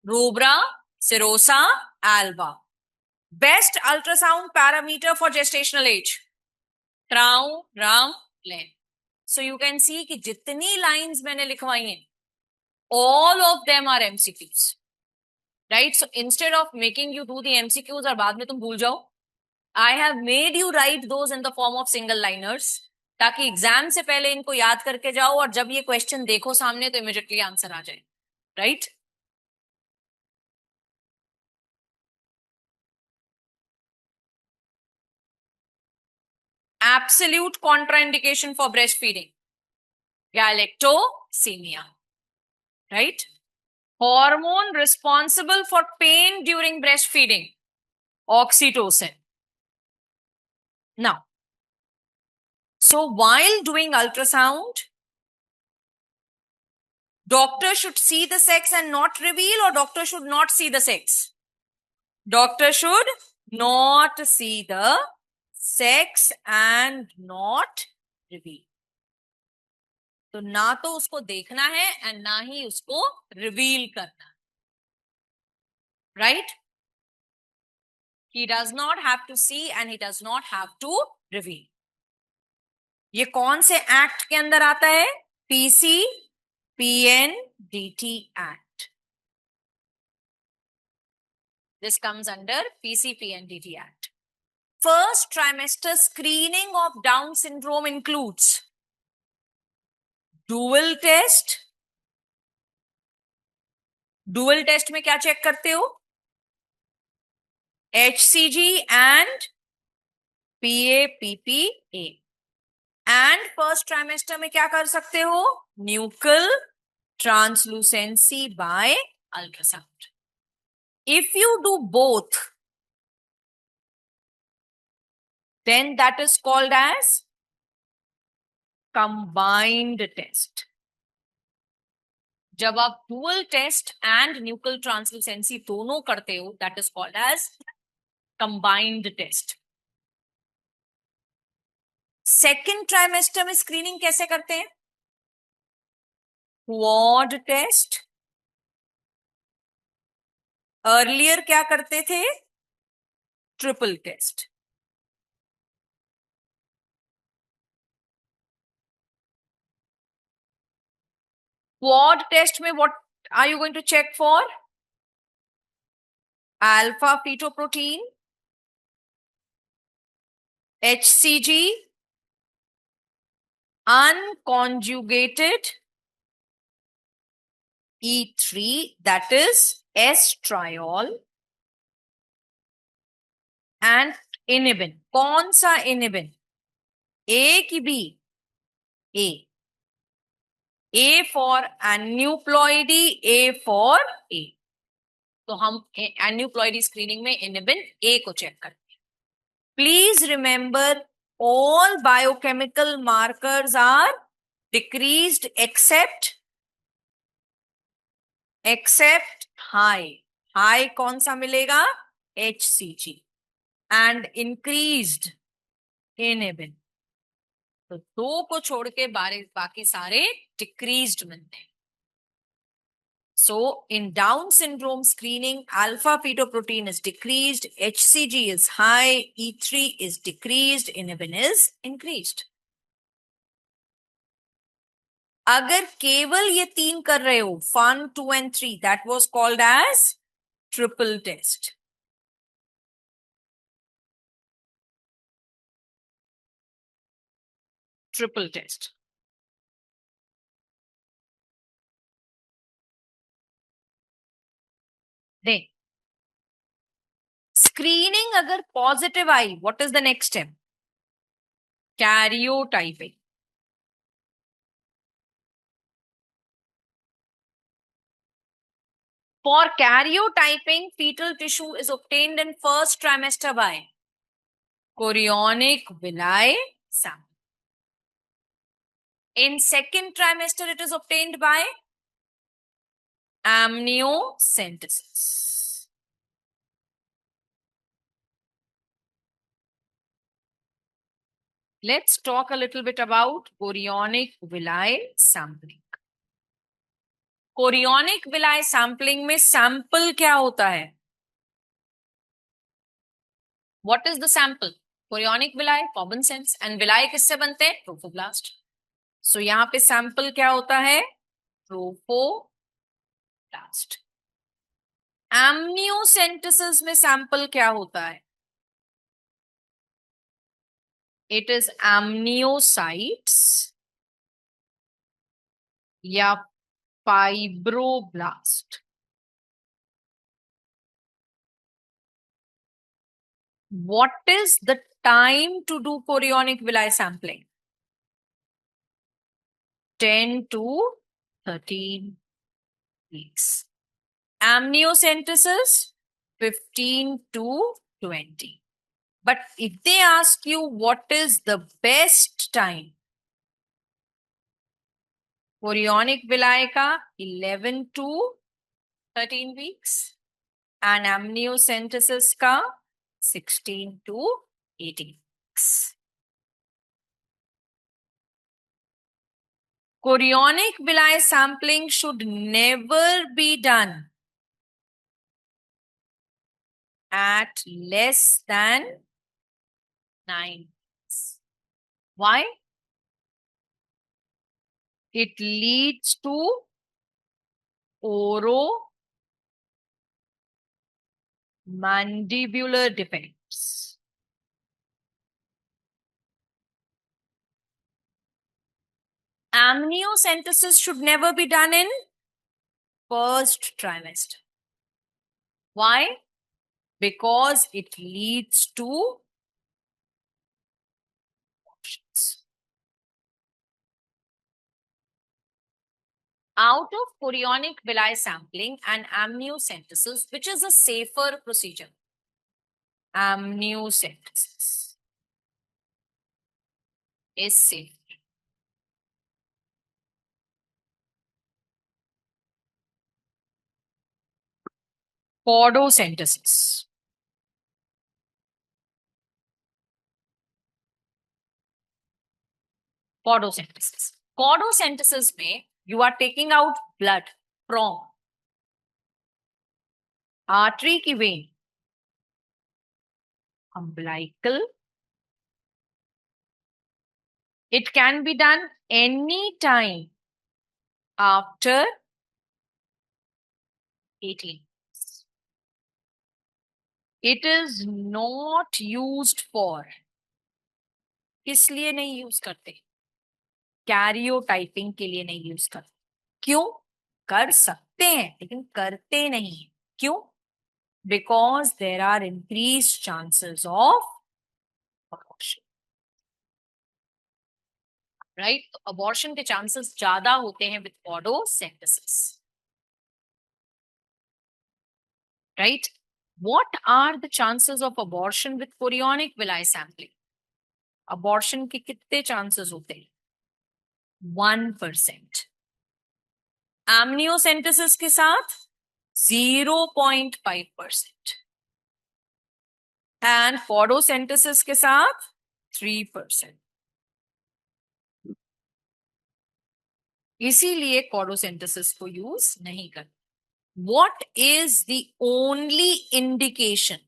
Rubra, serosa, alba. Best ultrasound parameter for gestational age. Trau, ram, len. So you can see कि जितनी lines मैंने लिखवाई हैं, all of them are MCQs, right? So instead of making you do the MCQs और बाद में तुम भूल जाओ, I have made you write those in the form of single liners, ताकि एग्जाम से पहले इनको याद करके जाओ और जब ये क्वेश्चन देखो सामने तो इमीडिएटली आंसर आ जाए, right? Absolute contraindication for breastfeeding, galactosemia, right? Hormone responsible for pain during breastfeeding, oxytocin. Now, so while doing ultrasound, doctor should see the sex and not reveal, or doctor should not see the sex? Doctor should not see the sex and not reveal. तो ना तो उसको देखना है and ना ही उसको reveal करना, right? He does not have to see and he does not have to reveal. ये कौन से एक्ट के अंदर आता है? PC PNDT act. This comes under PCPNDT Act. First trimester screening of Down syndrome includes dual test. Dual test में क्या check करते हो? HCG and PAPPA. And first trimester में क्या कर सकते हो? Nuchal translucency by ultrasound. If you do both, then that is called as combined test. जब आप dual test and nuchal translucency दोनों करते हो, that is called as combined test. Second trimester में screening कैसे करते हैं? Quad test. Earlier क्या करते थे? Triple test. Quad test में what are you going to check for? Alpha fetoprotein, HCG, unconjugated E3, that is estriol, and inhibin. कौन सा inhibin? A की B? A. A for aneuploidy, A for A. तो हम aneuploidy screening में inhibin A को check करते हैं. Please remember, all biochemical markers are decreased except high. High कौन सा मिलेगा? HCG. And increased inhibin. तो दो को छोड़ के बाकी सारे decreased मिलते हैं. So in Down syndrome screening, alpha fetoprotein is decreased, HCG is high, E3 is decreased, inhibin is increased. अगर केवल ये तीन कर रहे हो, 1, 2 and 3, that was called as triple test. Triple test. Then screening अगर positive I, what is the next step? Karyotyping. For karyotyping, fetal tissue is obtained in first trimester by chorionic villi sample. In second trimester, it is obtained by amniocentesis. Let's talk a little bit about chorionic villi sampling. Chorionic villi sampling में sample क्या होता है? What is the sample? Chorionic villi, common sense, and villi किससे बनते हैं? Trophoblast. So यहाँ पे sample क्या होता है? Trophoblast. ब्लास्ट। एमनियोसेंटेसिस में सैंपल क्या होता है? इट इज एमनियोसाइट्स या fibroblast. What is the time to do chorionic villi sampling? 10 to 13 weeks. Amniocentesis 15 to 20. But if they ask you what is the best time, chorionic villi ka 11 to 13 weeks and amniocentesis ka 16 to 18 weeks. Chorionic villi sampling should never be done at less than 9 weeks. Why? It leads to oromandibular defects. Amniocentesis should never be done in first trimester. Why? Because it leads to abortions. Out of chorionic villi sampling and amniocentesis, which is a safer procedure? Amniocentesis is safe. Podocentesis. Podocentesis. Podocentesis में you are taking out blood from artery की vein, umbilical. It can be done any time after 18. It is not used for. किस लिए नहीं use करते? Karyotyping के लिए नहीं use करते। क्यों? कर सकते हैं लेकिन करते नहीं। क्यों? Because there are increased chances of abortion. Right? तो abortion के chances ज्यादा होते हैं with podocentesis. Right? What are the chances of abortion with chorionic villi sampling? Abortion के कितने chances होते हैं? 1%. Amniocentesis के साथ 0.5%. And podocentesis के साथ 3%. इसीलिए podocentesis को यूज नहीं करते. What is the only indication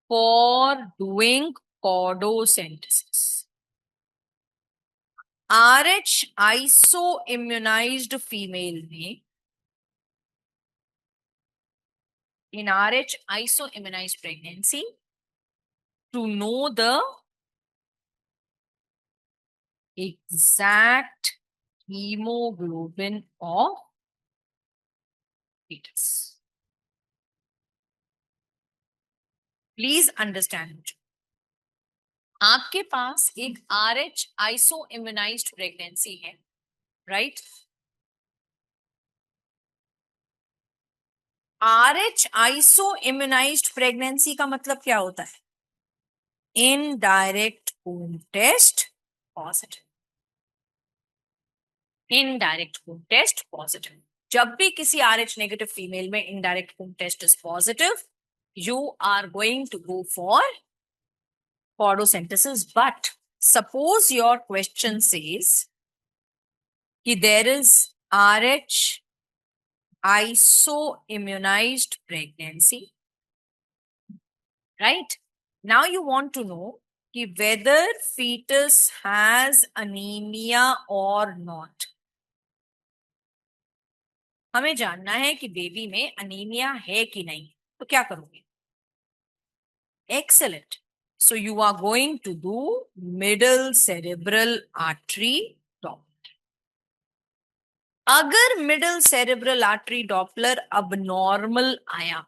for doing podocentesis? RH isoimmunized female में, in RH isoimmunized pregnancy, to know the exact hemoglobin of fetus. Please understand. आपके पास एक RH isoimmunized pregnancy है, right? RH isoimmunized pregnancy का मतलब क्या होता है? Indirect home test positive. Indirect home test positive. जब भी किसी RH negative female में indirect home test is positive, you are going to go for podocentesis. But suppose your question says कि there is RH isoimmunized pregnancy, right? Now you want to know कि whether fetus has anemia or not. हमें जानना है कि baby में anaemia है कि नहीं, तो क्या करोगे? Excellent. So you are going to do middle cerebral artery Doppler. अगर middle cerebral artery Doppler abnormal आया,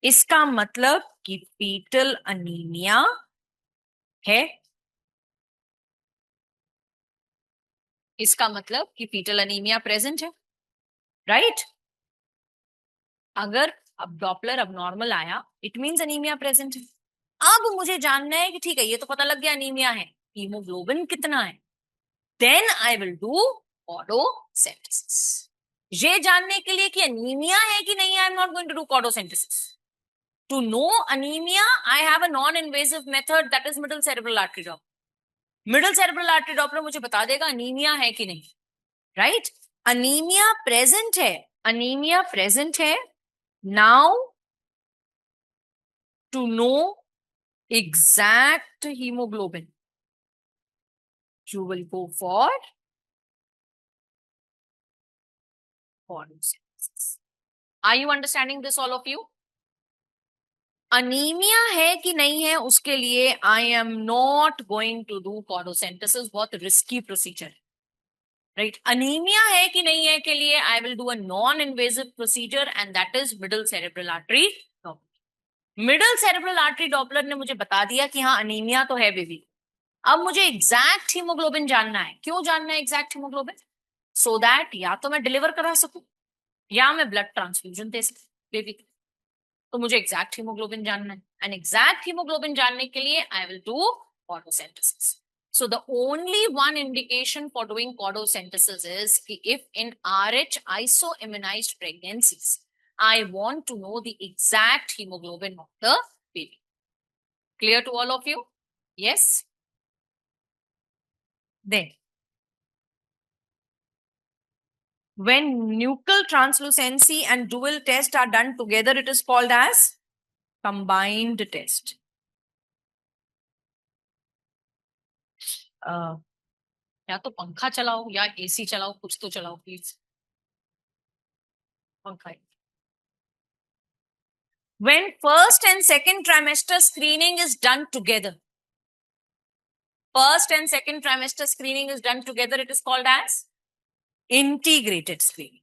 इसका मतलब कि फीटल अनीमिया है। इसका मतलब कि फीटल अनीमिया प्रेजेंट है, राइट? अगर अब डॉपलर अबनॉर्मल आया, इट मींस अनीमिया प्रेजेंट है। अब मुझे जानना है कि ठीक है, ये तो पता लग गया अनीमिया है, हीमोग्लोबिन कितना है। Then I will do cordocentesis. ये जानने के लिए कि अनीमिया है कि नहीं, I am not going to do cordocentesis. To know anaemia, I have a non invasive method, that is middle cerebral artery Doppler. Middle cerebral artery Doppler मुझे बता देगा अनीमिया है कि नहीं, राइट? अनीमिया प्रेजेंट है, अनीमिया प्रेजेंट है। Now to know exact hemoglobin, you will go for cordocentesis. Are you understanding this, all of you? Anaemia है कि नहीं है, उसके लिए I am not going to do cordocentesis, बहुत रिस्की प्रोसीजर, राइट? अनीमिया है कि नहीं है के लिए I will do a non invasive procedure, and that is middle cerebral artery Doppler. Middle cerebral artery Doppler ने मुझे बता दिया कि हाँ अनीमिया तो है बेबी। अब मुझे एग्जैक्ट हीमोग्लोबिन जानना है। क्यों जानना है एग्जैक्ट हीमोग्लोबिन? सो दैट या तो मैं डिलीवर करा सकूं या मैं ब्लड ट्रांसफ्यूजन दे सकूं बेबी को। तो मुझे एग्जैक्ट हीमोग्लोबिन जानना है, एंड एग्जैक्ट हीमोग्लोबिन जानने के लिए I will do cordocentesis. So the only one indication for doing cordosynthesis is if in Rh isoimmunized pregnancies, I want to know the exact hemoglobin of the baby. Clear to all of you? Yes? Then, when nuchal translucency and dual test are done together, it is called as combined test. या तो पंखा चलाओ या AC चलाओ, कुछ तो चलाओ please. पंखा। When first and second trimester screening is done together, first and second trimester screening is done together, it is called as integrated screening.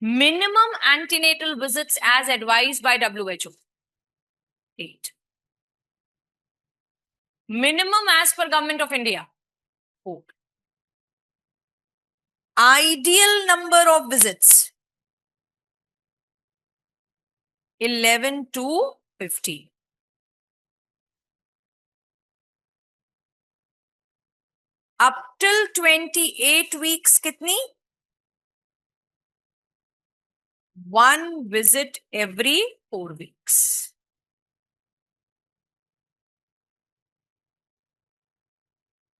Minimum antenatal visits as advised by WHO, 8. Minimum as per Government of India, 4. Ideal number of visits, 11 to 15. Up till 28 weeks kitni? 1 visit every 4 weeks.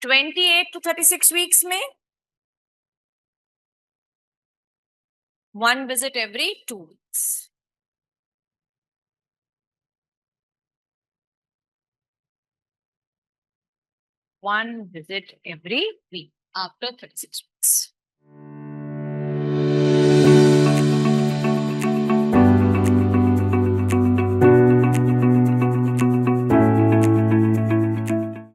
28 to 36 weeks में 1 visit every 2 weeks. One visit every week after 36 weeks.